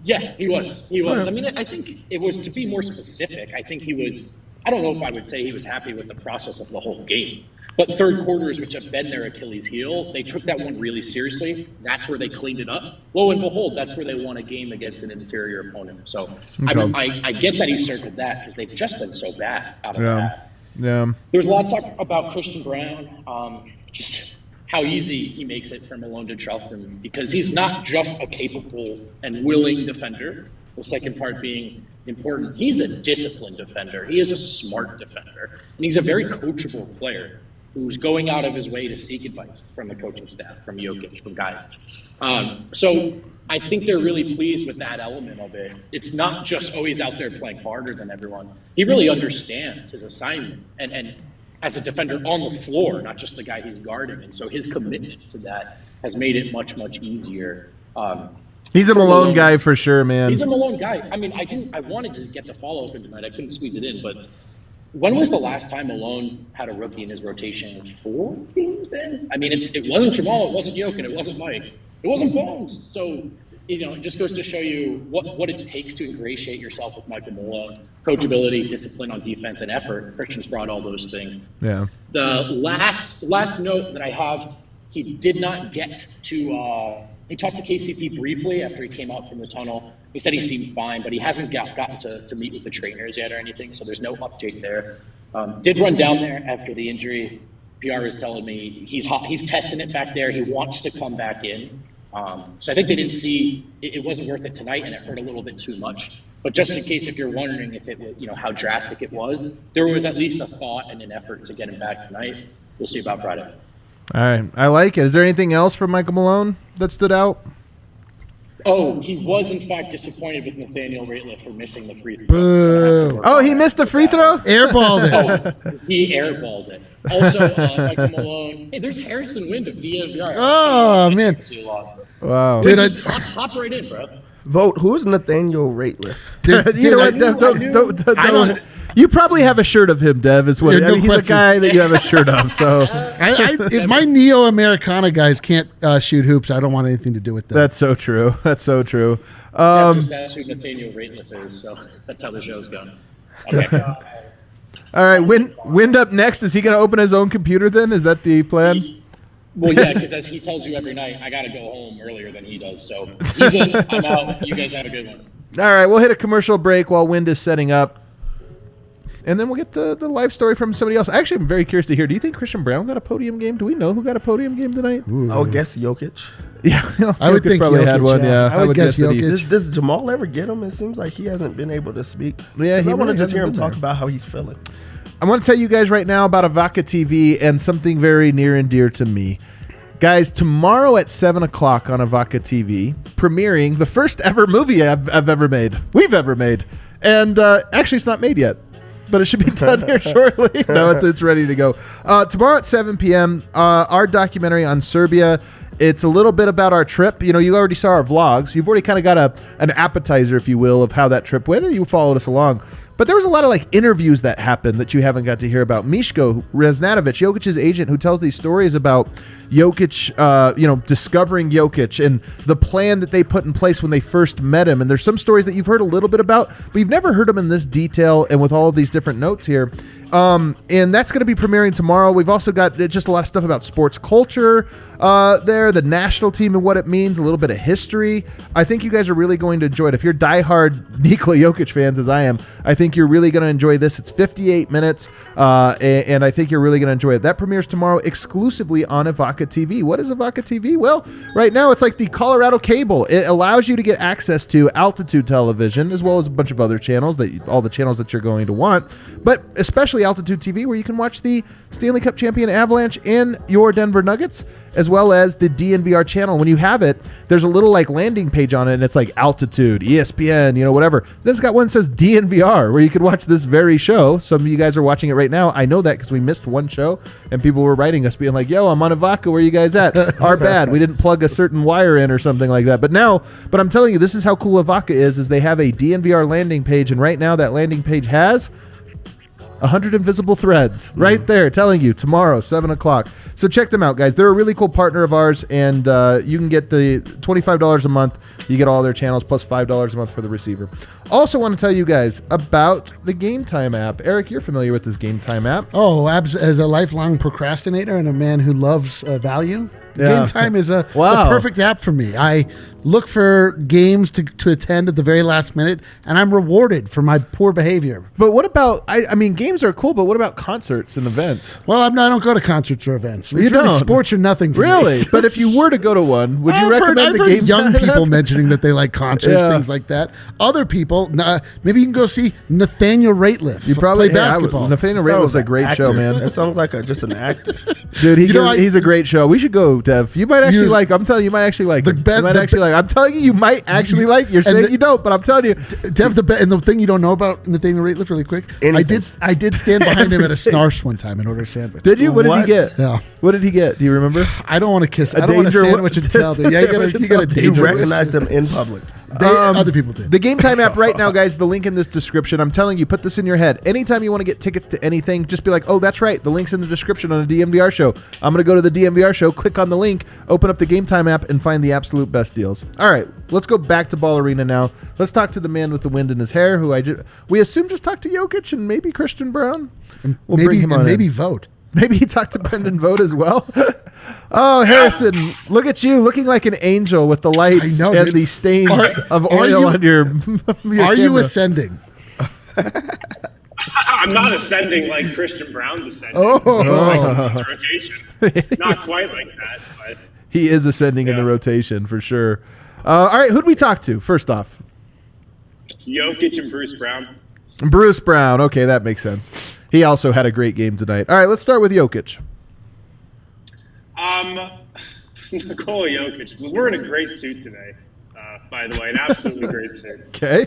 Yeah, he was. I mean, I think it was, to be more specific, I think he was, I don't know if I would say he was happy with the process of the whole game. But third quarters, which have been their Achilles heel, they took that one really seriously. That's where they cleaned it up. Lo and behold, that's where they won a game against an inferior opponent. So I get that he circled that because they've just been so bad out of that. Yeah. There's a lot of talk about Christian Brown, just how easy he makes it for Malone to trust him because he's not just a capable and willing defender. The second part being important. He's a disciplined defender. He is a smart defender. And he's a very coachable player who's going out of his way to seek advice from the coaching staff, from Jokic, from guys. So I think they're really pleased with that element of it. It's not just, he's out there playing harder than everyone. He really understands his assignment and as a defender on the floor, not just the guy he's guarding. And so his commitment to that has made it much, much easier. He's a Malone guy for sure, man. He's a Malone guy. I mean, I wanted to get the follow open tonight. I couldn't squeeze it in, but when was the last time Malone had a rookie in his rotation? 4 games in? I mean, it wasn't Jamal, it wasn't Jokic, it wasn't Mike, it wasn't Bones. So, it just goes to show you what it takes to ingratiate yourself with Michael Malone. Coachability, discipline on defense, and effort. Christian's brought all those things. Yeah. The last note that I have, he did not get to he talked to KCP briefly after he came out from the tunnel. He said he seemed fine, but he hasn't gotten to meet with the trainers yet or anything, so there's no update there. Did run down there after the injury. PR is telling me he's testing it back there. He wants to come back in. So I think they didn't see it wasn't worth it tonight, and it hurt a little bit too much. But just in case, if you're wondering if it was, how drastic it was, there was at least a thought and an effort to get him back tonight. We'll see about Friday. All right, I like it. Is there anything else from Michael Malone that stood out? Oh, he was in fact disappointed with Nathaniel Rateliff for missing the free throw. Boo. Oh, he missed the free throw? Airballed it. Oh, he airballed it. Also, Michael Malone. Hey, there's Harrison Wind of DNVR. Oh, man. Wow. Dude, Just hop right in, bro. Vote. Who's Nathaniel Rateliff? You know what, Dev? Don't. You probably have a shirt of him, Dev. Is what Yeah, no he's a question. guy that you have a shirt of. So if my Neo-Americana guys can't shoot hoops, I don't want anything to do with that. that's so true. That's so true. Just asked who Nathaniel Rateliff is, so that's how the show's going. Okay. All right, Wind up next. Is he going to open his own computer then? Is that the plan? Well, yeah, because as he tells you every night, I got to go home earlier than he does. So he's in, I'm out. You guys have a good one. All right, we'll hit a commercial break while Wind is setting up. And then we'll get the live story from somebody else. Actually, I'm very curious to hear. Do you think Christian Brown got a podium game? Do we know who got a podium game tonight? I would guess Jokic. Yeah, I would think probably Jokic, had one. yeah. Yeah, I would guess that he- Jokic. Does Jamal ever get him? It seems like he hasn't been able to speak. Yeah, 'Cause he I want to really just hear him hasn't been talk there. about how he's feeling. I want to tell you guys right now about Avoca TV and something very near and dear to me. Guys, tomorrow at 7 o'clock on Avoca TV, premiering the first ever movie I've ever made. We've ever made. And actually, it's not made yet, but it should be done here shortly. No, it's ready to go. Tomorrow at 7 p.m., our documentary on Serbia. It's a little bit about our trip. You already saw our vlogs. You've already kind of got an appetizer, if you will, of how that trip went, and you followed us along. But there was a lot of interviews that happened that you haven't got to hear about. Mishko Raznatovic, Jokic's agent, who tells these stories about Jokic, discovering Jokic and the plan that they put in place when they first met him. And there's some stories that you've heard a little bit about, but you've never heard them in this detail and with all of these different notes here. And that's going to be premiering tomorrow. We've also got just a lot of stuff about sports culture there, the national team and what it means, a little bit of history. I think you guys are really going to enjoy it. If you're diehard Nikola Jokic fans, as I am, I think you're really going to enjoy this. It's 58 minutes, and I think you're really going to enjoy it. That premieres tomorrow exclusively on Avoca TV. What is Avoca TV? Well, right now it's like the Colorado cable. It allows you to get access to Altitude Television, as well as a bunch of other channels, all the channels that you're going to want, but especially Altitude TV, where you can watch the Stanley Cup champion Avalanche and your Denver Nuggets, as well as the DNVR channel. When you have it, there's a little landing page on it, and it's like Altitude, ESPN, whatever. Then it's got one that says DNVR, where you can watch this very show. Some of you guys are watching it right now. I know that because we missed one show, and people were writing us being like, yo, I'm on Avoca, where you guys at? Our bad. We didn't plug a certain wire in or something like that. But I'm telling you, this is how cool Avoca is they have a DNVR landing page, and right now that landing page has 100 invisible threads right there telling you tomorrow, 7 o'clock. So check them out, guys. They're a really cool partner of ours, and you can get the $25 a month. You get all their channels plus $5 a month for the receiver. Also want to tell you guys about the Game Time app. Eric, you're familiar with this Game Time app. Oh, as a lifelong procrastinator and a man who loves value, Yeah. Game Time is a Wow. perfect app for me. I look for games to attend at the very last minute, and I'm rewarded for my poor behavior. But what about, I mean, games are cool, but what about concerts and events? Well, I don't go to concerts or events. You It's really don't? sports are nothing for me. Really? But if you were to go to one, would you I've recommend heard the Game young Time people app? mentioning that they like concerts, Yeah. things like that. Other people, maybe you can go see Nathaniel Rateliff. You probably play basketball. Nathaniel That Rateliff's was a an great actor. show, man. That sounds like just an actor. Dude, You he's a great show. We should go, Dev. You might actually like. I'm telling you, you might actually like. The him. be- You might the actually be- like. I'm telling you, you might actually like. You're saying you don't, but I'm telling you. Dev, and the thing you don't know about Nathaniel Rateliff, really quick, Anything. I did stand behind him at a Snarf one time and order a sandwich. Did you? What did he What? get? Yeah. What did he get? Do you remember? I don't want to kiss. A I don't want a danger- sandwich and tell them. Yeah, you got a You danger. You recognize them in public. Other people did. The Game Time app right now, guys, the link in this description. I'm telling you, put this in your head. Anytime you want to get tickets to anything, just be like, oh, that's right. The link's in the description on a DNVR show. I'm going to go to the DNVR show, click on the link, open up the Game Time app, and find the absolute best deals. All right, let's go back to Ball Arena now. Let's talk to the man with the wind in his hair, who we assume just talked to Jokic and maybe Christian Brown. We'll bring him on maybe in. vote. Maybe he talked to Brendan Vogt as well. Oh, Harrison, look at you, looking like an angel with the lights I know, and dude. the stains of Are oil you- on your Are you camera. ascending? I'm not ascending like Christian Brown's ascending. Oh. Like rotation. Not quite like that, but He is ascending in the rotation for sure. All right, who'd we talk to first off? Jokic and Bruce Brown. Bruce Brown. Okay, that makes sense. He also had a great game tonight. All right, let's start with Jokic. Nikola Jokic was wearing a great suit today, by the way, an absolutely great suit. Okay.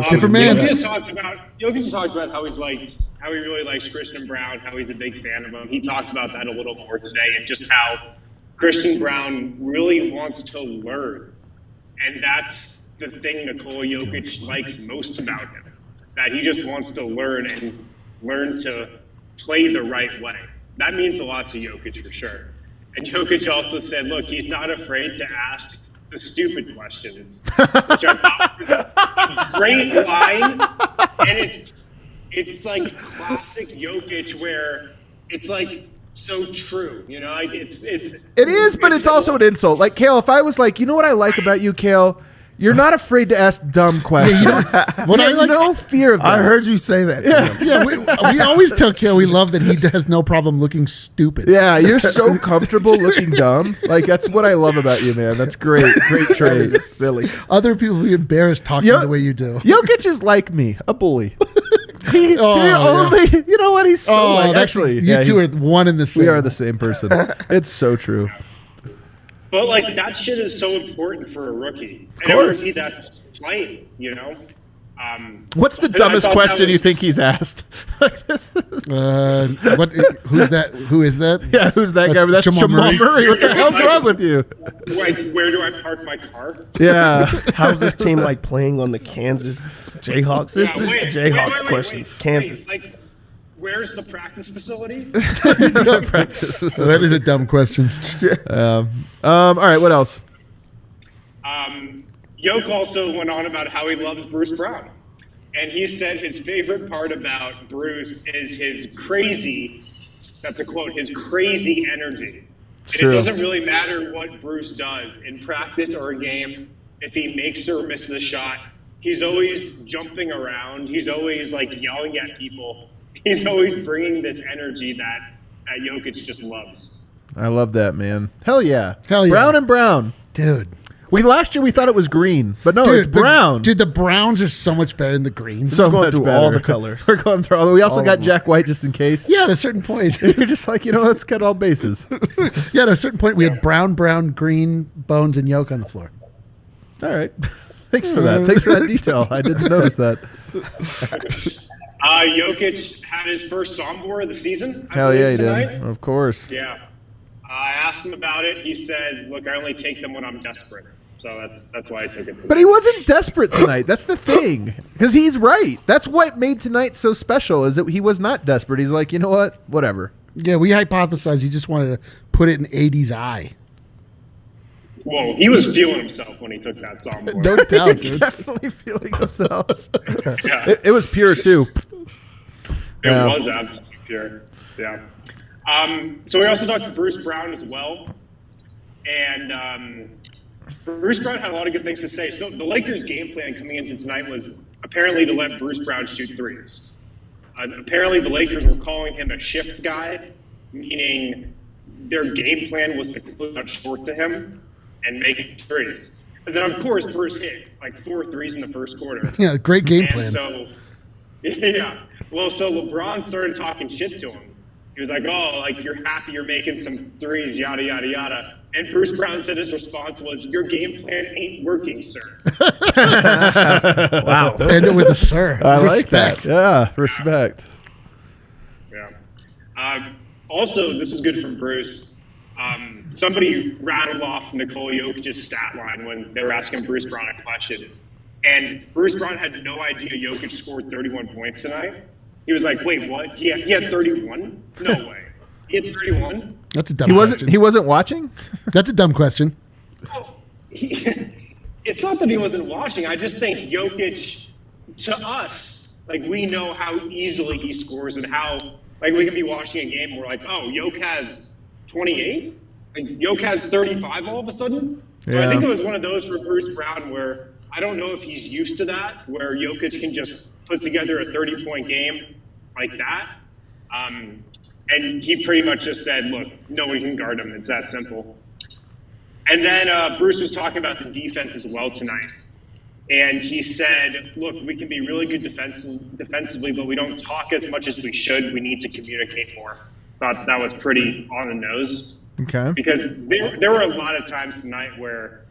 Different man. Jokic talked about how he really likes Christian Brown, how he's a big fan of him. He talked about that a little more today, and just how Christian Brown really wants to learn, and that's the thing Nikola Jokic likes most about him. That he just wants to learn to play the right way. That means a lot to Jokic for sure. And Jokic also said, look, he's not afraid to ask the stupid questions, which I thought was a great line. And it's like classic Jokic where it's like so true, you know? Like it is, but it's also an insult. Like, Kale, if I was like, you know what I like about you, Kale? You're not afraid to ask dumb questions. What I like, no fear of that. I heard you say that to him. yeah, we always tell Kale we love that he has no problem looking stupid. Yeah, you're so comfortable looking dumb. Like, that's what I love about you, man. That's great. Great trait. It's silly. Other people will be embarrassed talking the way you do. Jokic is like me, a bully. He you know what? He's so actually. You two are one and the same. We are the same person. It's so true. But, like, that shit is so important for a rookie. And a rookie that's playing, you know? What's the dumbest question you think he's asked? Who's that? Who is that? Yeah, who's that guy? That's Jamal Murray. What the hell's wrong with you? Like, where do I park my car? Yeah. How's this team like playing on the Kansas Jayhawks? This is Jayhawks questions. Kansas. Like, where's the practice facility? That is a dumb question. All right, what else? Yoke also went on about how he loves Bruce Brown. And he said his favorite part about Bruce is his crazy, that's a quote, his crazy energy. And it doesn't really matter what Bruce does in practice or a game. If he makes or misses a shot, he's always jumping around. He's always, like, yelling at people. He's always bringing this energy that Jokic just loves. I love that, man. Hell yeah. Brown and Brown. Dude. Last year we thought it was green, but no, it's brown. The Browns are so much better than the greens. So going much through better. all the colors. We're going through all the. We also got Jack White just in case. Yeah, at a certain point. You're just like, let's cut all bases. Yeah, at a certain point we had brown, green, bones, and yolk on the floor. All right. Thanks for that. Thanks for that detail. I didn't notice that. Jokic had his first Sombor of the season. Hell yeah, he did. Of course. Yeah. I asked him about it. He says, look, I only take them when I'm desperate. So that's why I took it. But he wasn't desperate tonight. That's the thing. Because he's right. That's what made tonight so special, is that he was not desperate. He's like, you know what? Whatever. Yeah, we hypothesized he just wanted to put it in AD's eye. Whoa, he was feeling himself when he took that song. No doubt, He's dude. definitely feeling himself. Yeah. It was pure, too. It was absolutely pure. Yeah. So we also talked to Bruce Brown as well. And Bruce Brown had a lot of good things to say. So the Lakers' game plan coming into tonight was apparently to let Bruce Brown shoot threes. Apparently the Lakers were calling him a shift guy, meaning their game plan was to close out short to him and make threes. And then, of course, Bruce hit like 4 threes in the first quarter. Yeah, great game plan. So, yeah. Well, so LeBron started talking shit to him. He was like, oh, like, you're happy you're making some threes, yada, yada, yada. And Bruce Brown said his response was, your game plan ain't working, sir. Wow. End it with a sir. I like that. Yeah, respect. Yeah. Also, this was good from Bruce. Somebody rattled off Nikola Jokic's stat line when they were asking Bruce Brown a question. And Bruce Brown had no idea Jokic scored 31 points tonight. He was like, wait, what? He had 31? No way. He had 31? That's a dumb question. He wasn't watching? That's a dumb question. Oh, it's not that he wasn't watching. I just think Jokic, to us, like, we know how easily he scores and how, like, we can be watching a game and we're like, oh, Jokic has 28? Like, Jokic has 35 all of a sudden? So I think it was one of those for Bruce Brown where I don't know if he's used to that, where Jokic can just put together a 30-point game like that. And he pretty much just said, look, no one can guard him. It's that simple. And then Bruce was talking about the defense as well tonight. And he said, look, we can be really good defensively, but we don't talk as much as we should. We need to communicate more. Thought that was pretty on the nose. Okay. Because there were a lot of times tonight where,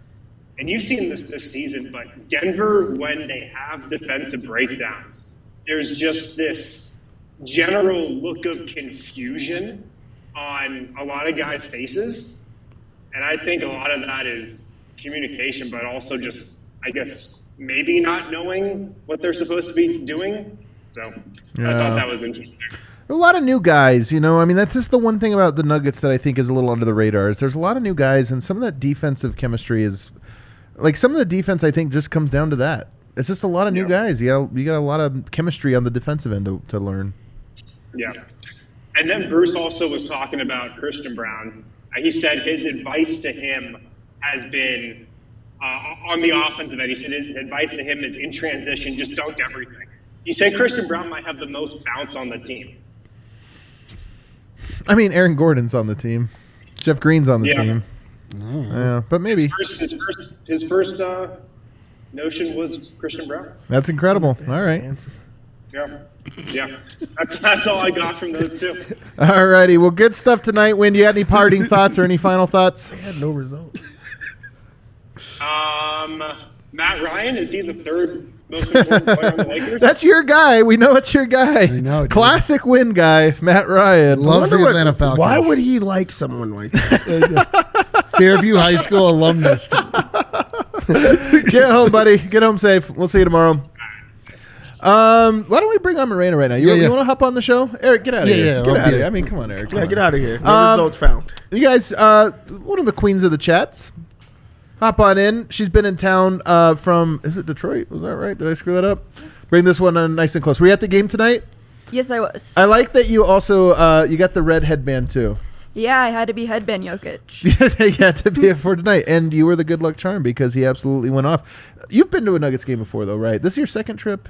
and you've seen this season, but Denver, when they have defensive breakdowns, there's just this general look of confusion on a lot of guys' faces. And I think a lot of that is communication, but also just, I guess, maybe not knowing what they're supposed to be doing. So I thought that was interesting. A lot of new guys, you know. I mean, that's just the one thing about the Nuggets that I think is a little under the radar is there's a lot of new guys, and some of that defensive chemistry is like some of the defense. I think just comes down to that. It's just a lot of new guys. You got a lot of chemistry on the defensive end to learn. Yeah, and then Bruce also was talking about Christian Braun. He said his advice to him has been on the offensive end. He said his advice to him is in transition, just dunk everything. He said Christian Braun might have the most bounce on the team. I mean, Aaron Gordon's on the team. Jeff Green's on the team. Yeah, but maybe. His first notion was Christian Braun. That's incredible. All right. Yeah. That's all I got from those two. All righty. Well, good stuff tonight. Wynn, you got any parting thoughts or any final thoughts? I had no results. Matt Ryan, is he the third most important player on the Lakers? That's your guy. We know it's your guy. We know, dude. Classic Wynn guy, Matt Ryan. Loves the Atlanta Falcons. Why would he like someone like that? Fairview High School alumnus. Get home, buddy. Get home safe. We'll see you tomorrow. Why don't we bring on Marena right now? You want to hop on the show? Eric, get out of here. Get out of here. I mean, come on, Eric. Yeah, get out of here. No results found. You guys, one of the queens of the chats. Hop on in. She's been in town from, is it Detroit? Was that right? Did I screw that up? Bring this one on nice and close. Were you at the game tonight? Yes, I was. I like that you also, you got the red headband too. Yeah, I had to be headband Jokic. You had to be it for tonight. And you were the good luck charm because he absolutely went off. You've been to a Nuggets game before though, right? This is your second trip?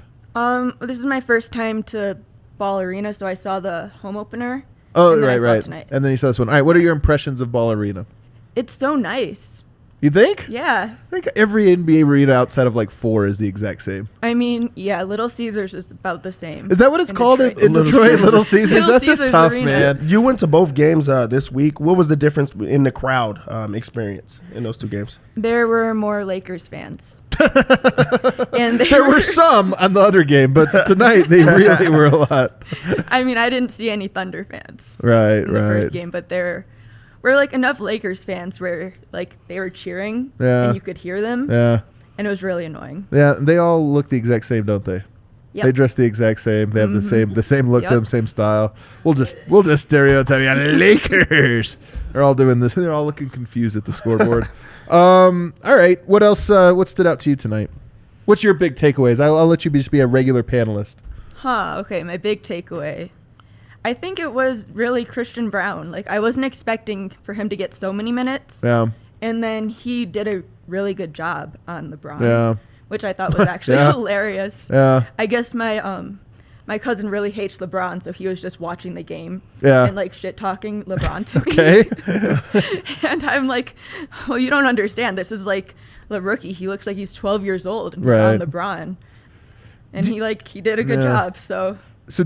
This is my first time to Ball Arena, so I saw the home opener. Oh, and then I saw right. it tonight. And then you saw this one. All right, what are your impressions of Ball Arena? It's so nice. You think? Yeah. I think every NBA arena outside of like 4 is the exact same. I mean, yeah, Little Caesars is about the same. Is that what it's called Detroit. in Detroit? Little Caesars? Little That's Caesars just tough, Arena. man. You went to both games this week. What was the difference in the crowd experience in those two games? There were more Lakers fans. And There were some on the other game, but tonight they really were a lot. I mean, I didn't see any Thunder fans Right, in the first game, but there were like enough Lakers fans where like they were cheering and you could hear them. Yeah. And it was really annoying. Yeah, they all look the exact same, don't they? Yep. They dress the exact same. They have the same look to them, same style. We'll just stereotype you. Lakers. They're all doing this. They're all looking confused at the scoreboard. All right. What else? What stood out to you tonight? What's your big takeaways? I'll let you just be a regular panelist. Okay, my big takeaway. I think it was really Christian Braun. Like, I wasn't expecting for him to get so many minutes. Yeah. And then he did a really good job on LeBron. Yeah. Which I thought was actually hilarious. Yeah. I guess my my cousin really hates LeBron, so he was just watching the game Yeah. and like shit talking LeBron to Okay. me. And I'm like, well, you don't understand. This is like the rookie. He looks like he's 12 years old and he's on LeBron. And he did a good job. So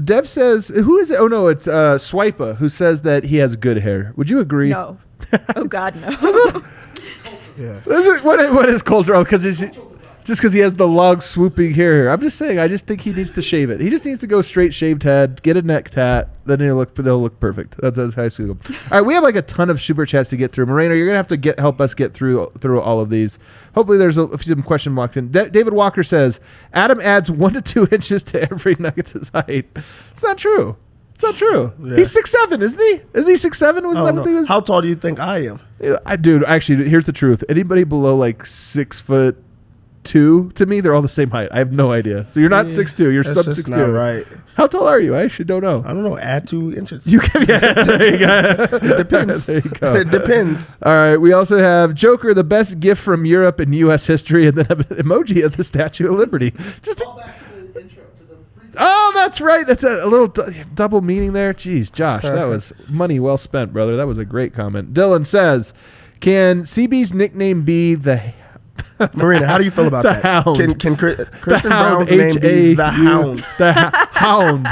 Dev says, who is it? Oh no, it's Swipa who says that he has good hair. Would you agree? no. Oh God, no. This is, what is cultural? Because just because he has the long swooping hair. I'm just saying. I just think he needs to shave it. He just needs to go straight shaved head, get a neck tat, then they'll look perfect. That's how I see them. All right, we have like a ton of super chats to get through. Marena, you're gonna have to help us get through all of these. Hopefully, there's some question marks in. David Walker says Adam adds 1 to 2 inches to every Nuggets' height. It's not true. It's not true. Yeah. He's 6'7", isn't he? Is he 6'7"? Was that what he was? How tall do you think I am? Dude, actually, here's the truth. Anybody below like 6'2" to me, they're all the same height. I have no idea. So you're not 6'2", you're sub 6'2". Not right. How tall are you? I actually don't know. I don't know. Add 2 inches. You can. Yeah, there you go. It depends. There you go. It depends. All right. We also have Joker, the best gift from Europe and U.S. history, and then an emoji of the Statue of Liberty. Just Call back to the intro, to the Oh, that's right. That's a little double meaning there. Jeez, Josh, that was money well spent, brother. That was a great comment. Dylan says, can CB's nickname be the Marena, how do you feel about that? Hound. Can Christian Brown's name be the Hound? The Hound.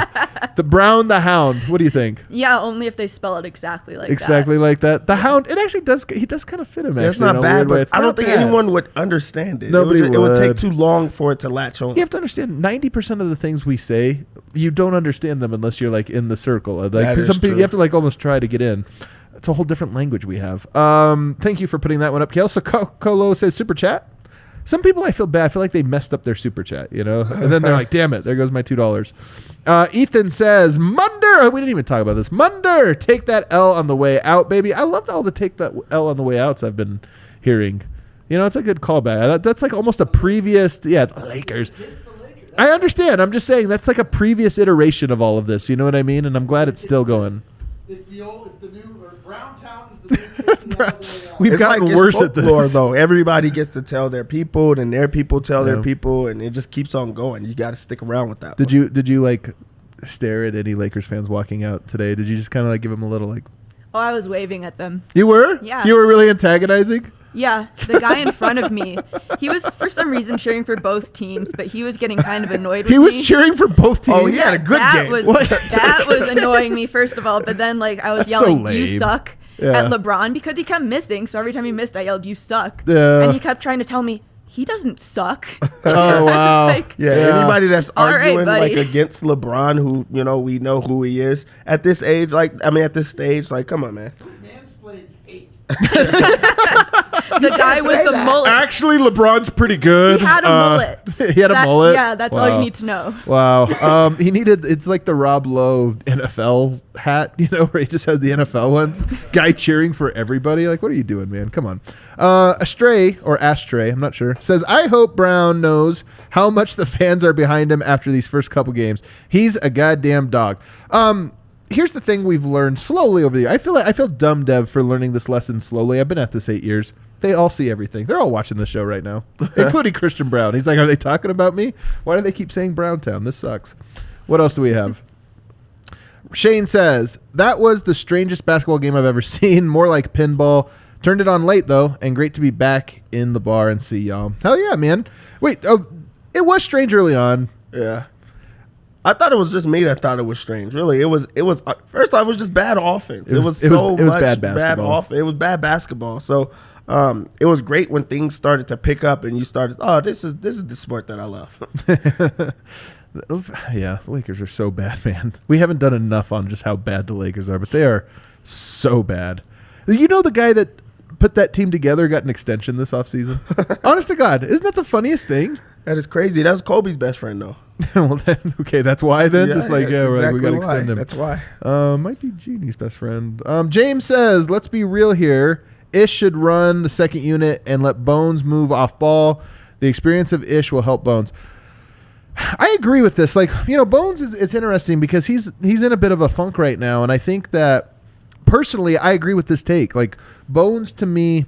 The Brown the Hound. What do you think? Yeah, only if they spell it exactly like Exactly like that. The Hound, it actually does, he does kind of fit him, actually. It's not bad, but I don't think anyone would understand it. Nobody It would take too long for it to latch on. You have to understand, 90% of the things we say, you don't understand them unless you're like in the circle. Like That is some people, true. you have to like almost try to get in. It's a whole different language we have. Thank you for putting that one up, Kale. So Colo says super chat. Some people I feel bad. I feel like they messed up their super chat, you know? And then they're like, damn it, there goes my $2. Ethan says, Munder. We didn't even talk about this. Munder, take that L on the way out, baby. I loved all the take that L on the way outs I've been hearing. You know, it's a good callback. That's like almost a previous, the Lakers. I understand. I'm just saying that's like a previous iteration of all of this. You know what I mean? And I'm glad it's still going. It's the new, or Browntown is the new. We've gotten it's worse at this. folklore, though. Everybody gets to tell their people, and their people tell their people, and it just keeps on going. You got to stick around with that. Did you like stare at any Lakers fans walking out today? Did you just kind of like give them a little like? Oh, I was waving at them. You were? Yeah. You were really antagonizing? Yeah, the guy in front of me, he was for some reason cheering for both teams, but he was getting kind of annoyed with me. He was cheering for both teams? Oh, he had a good game. That was annoying me, first of all, but then like I was That's so yelling, lame. you suck, Yeah. at LeBron because he kept missing, so every time he missed, I yelled, you suck. Yeah. And he kept trying to tell me, he doesn't suck. Oh, wow. Like, Yeah, anybody that's All right, arguing like buddy. against LeBron, who we know who he is at this age, at this stage, like, come on, man. Mansplains hate. the guy with the mullet. Actually, LeBron's pretty good. He had a mullet. He had a mullet? Yeah, that's all you need to know. Wow. It's like the Rob Lowe NFL hat, where he just has the NFL ones. Guy cheering for everybody. Like, what are you doing, man? Come on. Astray, or Ashtray, I'm not sure, says, I hope Brown knows how much the fans are behind him after these first couple games. He's a goddamn dog. Here's the thing we've learned slowly over the year. I feel dumb, Dev, for learning this lesson slowly. I've been at this 8 years. They all see everything. They're all watching the show right now, including Christian Brown. He's like, are they talking about me? Why do they keep saying Browntown? This sucks. What else do we have? Shane says, that was the strangest basketball game I've ever seen. More like pinball. Turned it on late, though, and great to be back in the bar and see y'all. Hell yeah, man. Wait, it was strange early on. Yeah. I thought it was just me that thought it was strange. Really, it was. First off, it was just bad offense. It was bad basketball. It was bad basketball. So, it was great when things started to pick up and you started. Oh, this is the sport that I love. Yeah, the Lakers are so bad, man. We haven't done enough on just how bad the Lakers are, but they are so bad. You know, the guy that put that team together got an extension this offseason? Honest to God, isn't that the funniest thing? That is crazy. That was Kobe's best friend, though. Well, okay, that's why then. Yeah, just like, that's yeah, exactly we got to why. extend him. That's why. Might be Genie's best friend. James says, let's be real here. Ish should run the second unit and let Bones move off ball. The experience of Ish will help Bones. I agree with this. Like, Bones it's interesting because he's in a bit of a funk right now, and I think that personally I agree with this take. Like, Bones, to me,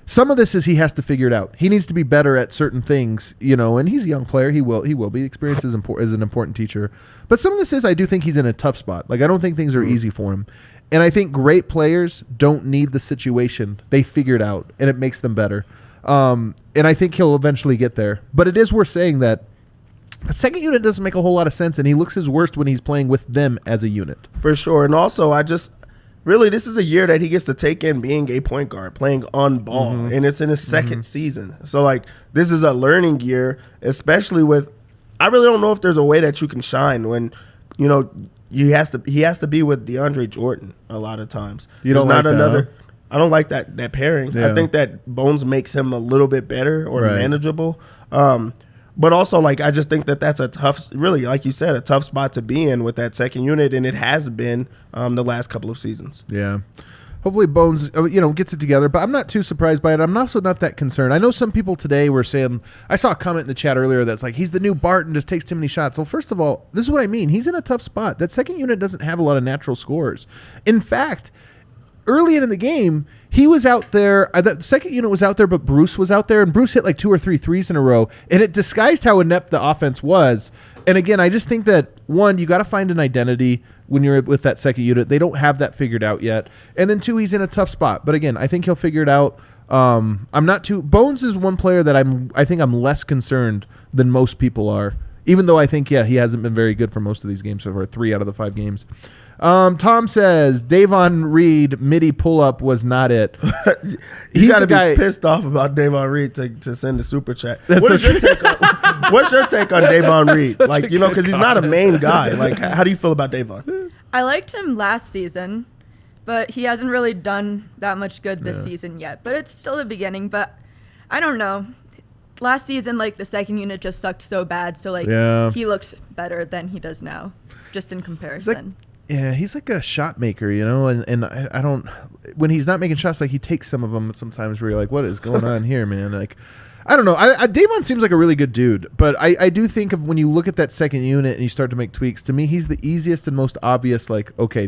some of this is he has to figure it out. He needs to be better at certain things, and he's a young player. He will be. Experience is an important teacher. But some of this is I do think he's in a tough spot. Like, I don't think things are easy for him. And I think great players don't need the situation. They figure it out, and it makes them better. And I think he'll eventually get there. But it is worth saying that the second unit doesn't make a whole lot of sense, and he looks his worst when he's playing with them as a unit. For sure. And also, really, this is a year that he gets to take in being a point guard, playing on ball, and it's in his second season. So, like, this is a learning year, especially with – I really don't know if there's a way that you can shine when, he has to be with DeAndre Jordan a lot of times. You don't like that, huh? I don't like that pairing. Yeah. I think that Bones makes him a little bit better or Right. manageable. But also, like, I just think that that's a tough, really, like you said, a tough spot to be in with that second unit, and it has been the last couple of seasons. Yeah. Hopefully Bones, gets it together, but I'm not too surprised by it. I'm also not that concerned. I know some people today were saying, I saw a comment in the chat earlier that's like, he's the new Barton, just takes too many shots. Well, first of all, this is what I mean. He's in a tough spot. That second unit doesn't have a lot of natural scores. In fact, early in the game, he was out there. The second unit was out there, but Bruce was out there, and Bruce hit like 2 or 3 threes in a row, and it disguised how inept the offense was. And again, I just think that one, you got to find an identity when you're with that second unit. They don't have that figured out yet. And then two, he's in a tough spot. But again, I think he'll figure it out. I'm not too. Bones is one player that I think I'm less concerned than most people are. Even though I think, he hasn't been very good for most of these games so far. 3 out of the 5 games. Tom says Davon Reed midi pull-up was not it. You got to be pissed off about Davon Reed to send a super chat. What's your take on Davon Reed? Like, because he's not a main guy. Like, how do you feel about Davon? I liked him last season, but he hasn't really done that much good this season yet. But it's still the beginning. But I don't know. Last season, like, the second unit just sucked so bad. So, like, he looks better than he does now, just in comparison. He's like a shot maker, and I don't. When he's not making shots, like, he takes some of them sometimes where you're like, what is going on here, man? Like, I don't know. Davon seems like a really good dude, but I do think of when you look at that second unit and you start to make tweaks, to me, he's the easiest and most obvious, like, okay,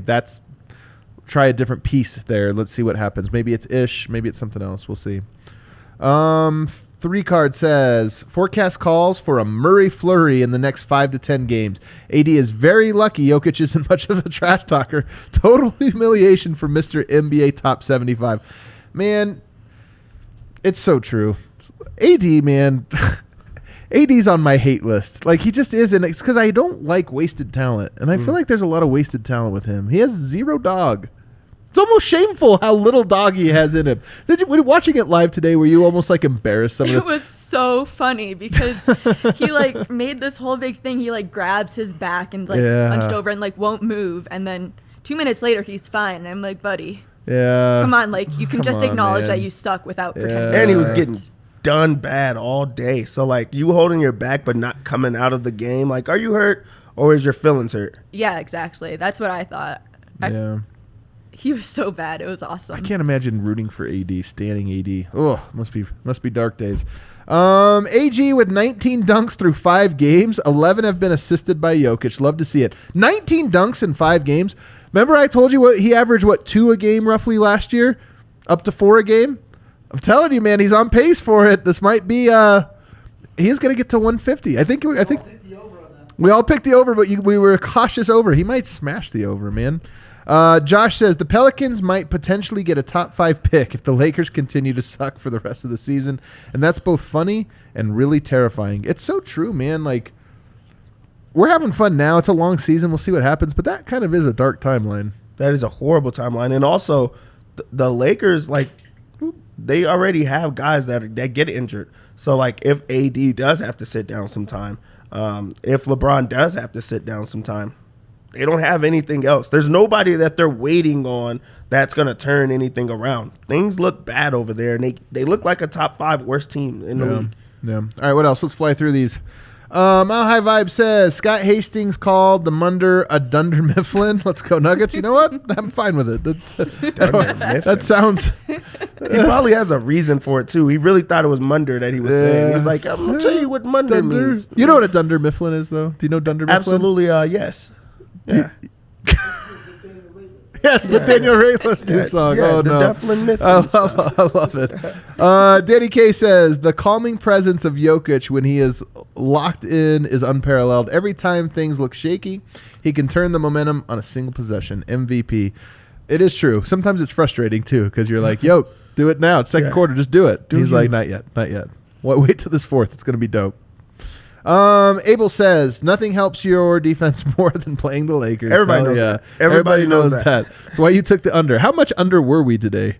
try a different piece there. Let's see what happens. Maybe it's Ish. Maybe it's something else. We'll see. 3 card says, forecast calls for a Murray flurry in the next 5 to 10 games. AD is very lucky Jokic isn't much of a trash talker. Total humiliation for Mr. NBA Top 75. Man, it's so true. AD, man, AD's on my hate list. Like, he just is, and it's because I don't like wasted talent. And I feel like there's a lot of wasted talent with him. He has 0 dog. It's almost shameful how little dog he has in him. When watching it live today, were you almost like embarrassed? It was so funny because he like made this whole big thing. He like grabs his back and like hunched over and like won't move. And then 2 minutes later, he's fine. And I'm like, buddy, come on. Like, you can just acknowledge that you suck without pretending. And he was getting done bad all day. So like, you holding your back but not coming out of the game. Like, are you hurt or is your feelings hurt? Yeah, exactly. That's what I thought. He was so bad. It was awesome. I can't imagine rooting for AD, standing AD. Oh, must be dark days. AG with 19 dunks through 5 games. 11 have been assisted by Jokic. Love to see it. 19 dunks in 5 games. Remember I told you he averaged 2 a game roughly last year? Up to 4 a game? I'm telling you, man, he's on pace for it. This might be he's going to get to 150. I think we all picked the over, but we were cautious over. He might smash the over, man. Josh says the Pelicans might potentially get a top 5 pick if the Lakers continue to suck for the rest of the season. And that's both funny and really terrifying. It's so true, man. Like, we're having fun now. It's a long season. We'll see what happens. But that kind of is a dark timeline. That is a horrible timeline. And also, the Lakers, like, they already have guys that get injured. So, like, if AD does have to sit down sometime, if LeBron does have to sit down sometime, they don't have anything else. There's nobody that they're waiting on that's going to turn anything around. Things look bad over there, and they look like a top 5 worst team in the league. Yeah. All right, what else? Let's fly through these. Mile High Vibe says, Scott Hastings called the Munder a Dunder Mifflin. Let's go Nuggets. You know what? I'm fine with it. That sounds... He probably has a reason for it, too. He really thought it was Munder that he was saying. He was like, I'm going to tell you what Munder means. You know what a Dunder Mifflin is, though? Do you know Dunder Mifflin? Absolutely, yes. Yeah. Yes, the Daniel Ray-Less new song. Oh, no. Dufflin Mifflin I love it. Danny K says, the calming presence of Jokic when he is locked in is unparalleled. Every time things look shaky, he can turn the momentum on a single possession. MVP. It is true. Sometimes it's frustrating, too, because you're like, yo, do it now. It's second quarter. Just do it. He's like, not yet. Wait till this fourth. It's going to be dope. Abel says nothing helps your defense more than playing the Lakers. Everybody knows that. Everybody knows that. That's why you took the under. How much under were we today?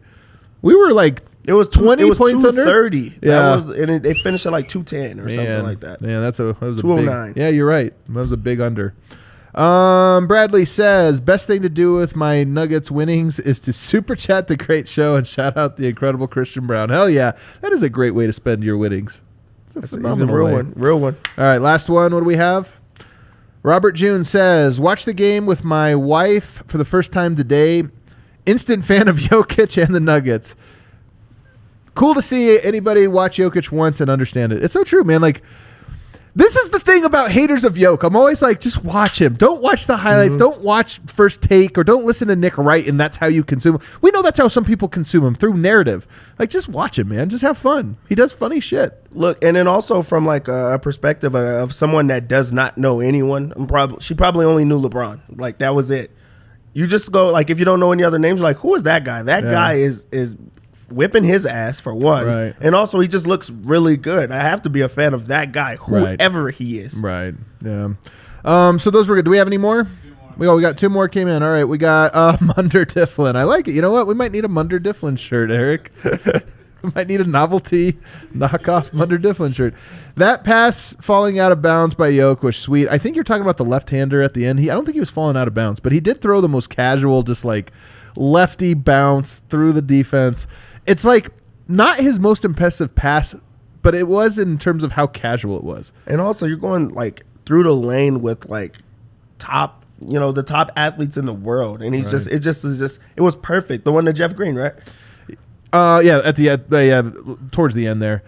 We were like it was 20 points under. 230. Yeah, and they finished at like 210 or something like that. Yeah, that was 209. a big. Yeah, you're right. That was a big under. Bradley says best thing to do with my Nuggets winnings is to super chat the great show and shout out the incredible Christian Braun. Hell yeah, that is a great way to spend your winnings. That's a real one. All right, last one. What do we have? Robert June says, watch the game with my wife for the first time today. Instant fan of Jokic and the Nuggets. Cool to see anybody watch Jokic once and understand it. It's so true, man. Like, This is the thing about haters of Yoke. I'm always like, just watch him. Don't watch the highlights. Don't watch First Take or don't listen to Nick Wright and that's how you consume him. We know that's how some people consume him, through narrative. Like, just watch him, man. Just have fun. He does funny shit. Look, and then also from like a perspective of someone that does not know anyone, she probably only knew LeBron. Like, that was it. You just go, like, if you don't know any other names, like, who is that guy? That guy is whipping his ass, for one. Right. And also, he just looks really good. I have to be a fan of that guy, whoever he is. Right. Yeah. So those were good. Do we have any more? We got 2 more came in. All right. We got Munder Difflin. I like it. You know what? We might need a Munder Difflin shirt, Eric. We might need a novelty knockoff Munder Difflin shirt. That pass falling out of bounds by Yoke was sweet. I think you're talking about the left-hander at the end. I don't think he was falling out of bounds, but he did throw the most casual, just like lefty bounce through the defense. It's like not his most impressive pass, but it was in terms of how casual it was. And also, you're going like through the lane with like the top athletes in the world, and it was perfect. The one to Jeff Green, right? At the end, towards the end there.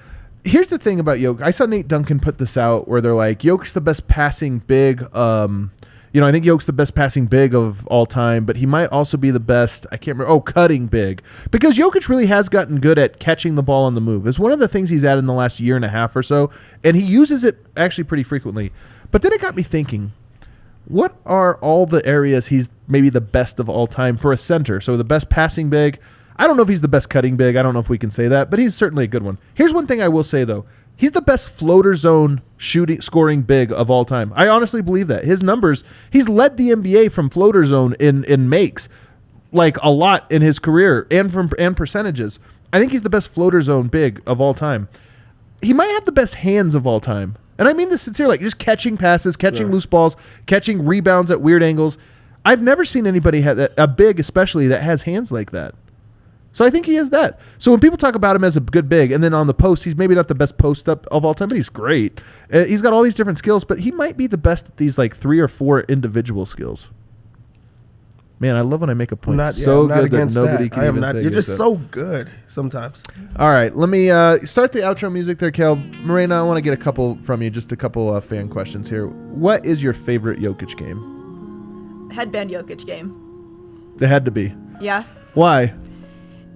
Here's the thing about Yoke. I saw Nate Duncan put this out where they're like, Yoke's the best passing big. I think Yoke's the best passing big of all time, but he might also be the best, I can't remember, cutting big. Because Jokic really has gotten good at catching the ball on the move. It's one of the things he's added in the last year and a half or so, and he uses it actually pretty frequently. But then it got me thinking, what are all the areas he's maybe the best of all time for a center? So the best passing big. I don't know if he's the best cutting big. I don't know if we can say that, but he's certainly a good one. Here's one thing I will say, though. He's the best floater zone scoring big of all time. I honestly believe that. His numbers, he's led the NBA from floater zone in makes, like a lot in his career and percentages. I think he's the best floater zone big of all time. He might have the best hands of all time. And I mean this sincerely, like just catching passes, catching loose balls, catching rebounds at weird angles. I've never seen anybody have that, a big especially, that has hands like that. So I think he is that. So when people talk about him as a good big, and then on the post, he's maybe not the best post up of all time, but he's great. He's got all these different skills, but he might be the best at these like 3 or 4 individual skills. Man, I love when I make a point I'm good not that nobody can even say You're just that. so good sometimes. All right, let me start the outro music there, Kel. Marena, I want to get a couple from you, just a couple fan questions here. What is your favorite Jokic game? Headband Jokic game. It had to be. Yeah. Why?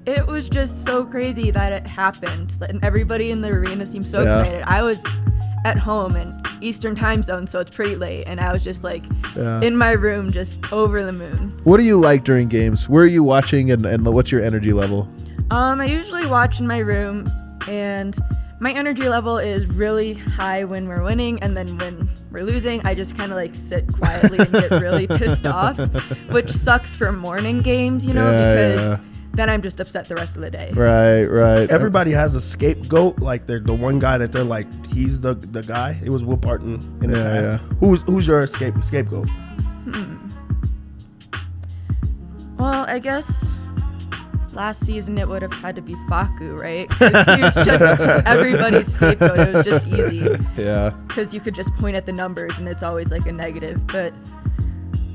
It was just so crazy that it happened, and everybody in the arena seemed so excited. I was at home in Eastern time zone, so it's pretty late, and I was just like in my room, just over the moon. What do you like during games? Where are you watching, and what's your energy level? I usually watch in my room, and my energy level is really high when we're winning, and then when we're losing, I just kind of like sit quietly and get really pissed off, which sucks for morning games, because then I'm just upset the rest of the day. Right. Everybody has a scapegoat. Like they're the one guy that they're like, he's the guy. It was Will Barton in the past. Yeah. Who's your scapegoat? Well, I guess last season it would have had to be Facu, right? 'Cause he was just everybody's scapegoat. It was just easy. Yeah. Because you could just point at the numbers and it's always like a negative. But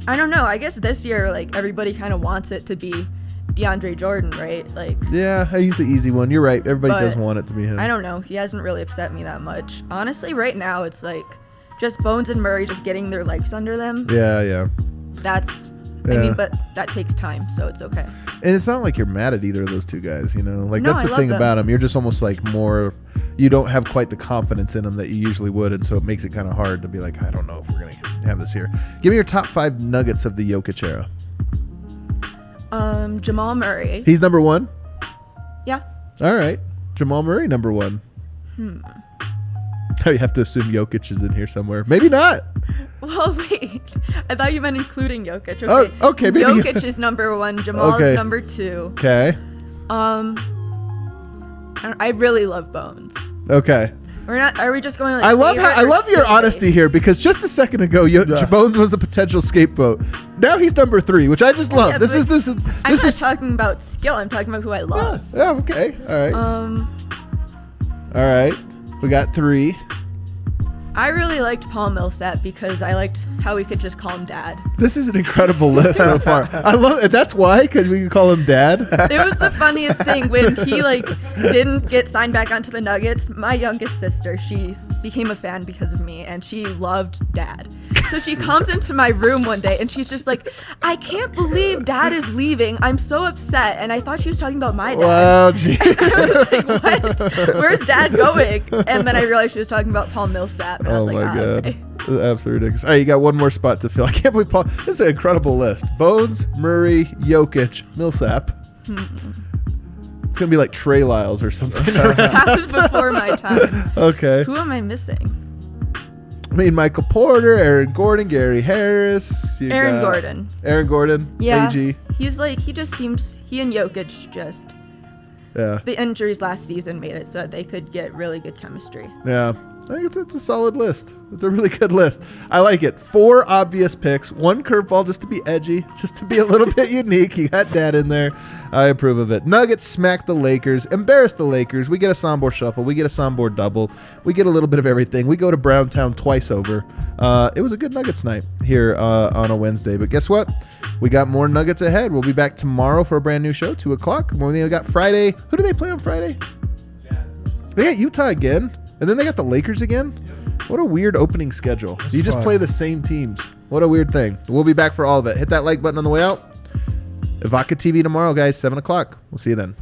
I don't know. I guess this year, like everybody kind of wants it to be DeAndre Jordan, right? Like, yeah, he's the easy one. You're right. Everybody does want it to be him. I don't know. He hasn't really upset me that much. Honestly, right now it's like just Bones and Murray just getting their legs under them. Yeah. I mean, but that takes time, so it's okay. And it's not like you're mad at either of those two guys, Like No, that's the thing about them. You're just almost like more. You don't have quite the confidence in them that you usually would, and so it makes it kind of hard to be like, I don't know if we're gonna have this here. Give me your top 5 nuggets of the Jokic era. Jamal Murray. He's number 1? Yeah. All right. Jamal Murray, number 1. You have to assume Jokic is in here somewhere. Maybe not. Well, wait. I thought you meant including Jokic. Okay. Oh, okay. Maybe Jokic is number 1. Jamal is number 2. Okay. I really love Bones. Okay. Are we just going like I love your honesty here, because just a second ago Bones was a potential scapegoat. Now he's number 3, which I just love. Yeah, this is I'm not talking about skill. I'm talking about who I love. Yeah, okay. All right. All right. We got 3. I really liked Paul Millsap because I liked how we could just call him Dad. This is an incredible list so far. I love it. That's why, because we can call him Dad. It was the funniest thing when he didn't get signed back onto the Nuggets. My youngest sister, she became a fan because of me, and she loved Dad. So she comes into my room one day and she's just like, I can't believe Dad is leaving. I'm so upset. And I thought she was talking about my dad. Wow, gee. I was like, what? Where's Dad going? And then I realized she was talking about Paul Millsap. And I was Oh like, my God. okay. Absolutely ridiculous. All right, you got one more spot to fill. I can't believe Paul. This is an incredible list. Bones, Murray, Jokic, Millsap. It's going to be like Trey Lyles or something. That was before my time. Okay. Who am I missing? I mean, Michael Porter, Aaron Gordon, Gary Harris. Aaron Gordon. Aaron Gordon. Yeah. AG. He just seems, he and Jokic just, Yeah. the injuries last season made it so that they could get really good chemistry. Yeah. I think it's a solid list. It's a really good list. I like it. 4 obvious picks, 1 curveball just to be edgy, just to be a little bit unique. You got Dad in there. I approve of it. Nuggets smack the Lakers, embarrass the Lakers. We get a Sombor shuffle. We get a Sombor double. We get a little bit of everything. We go to Browntown twice over. It was a good Nuggets night here on a Wednesday. But guess what? We got more Nuggets ahead. We'll be back tomorrow for a brand new show, 2 o'clock. We got Friday. Who do they play on Friday? They got Utah again. And then they got the Lakers again? What a weird opening schedule. You just play the same teams. What a weird thing. We'll be back for all of it. Hit that like button on the way out. Evoca TV tomorrow, guys, 7 o'clock. We'll see you then.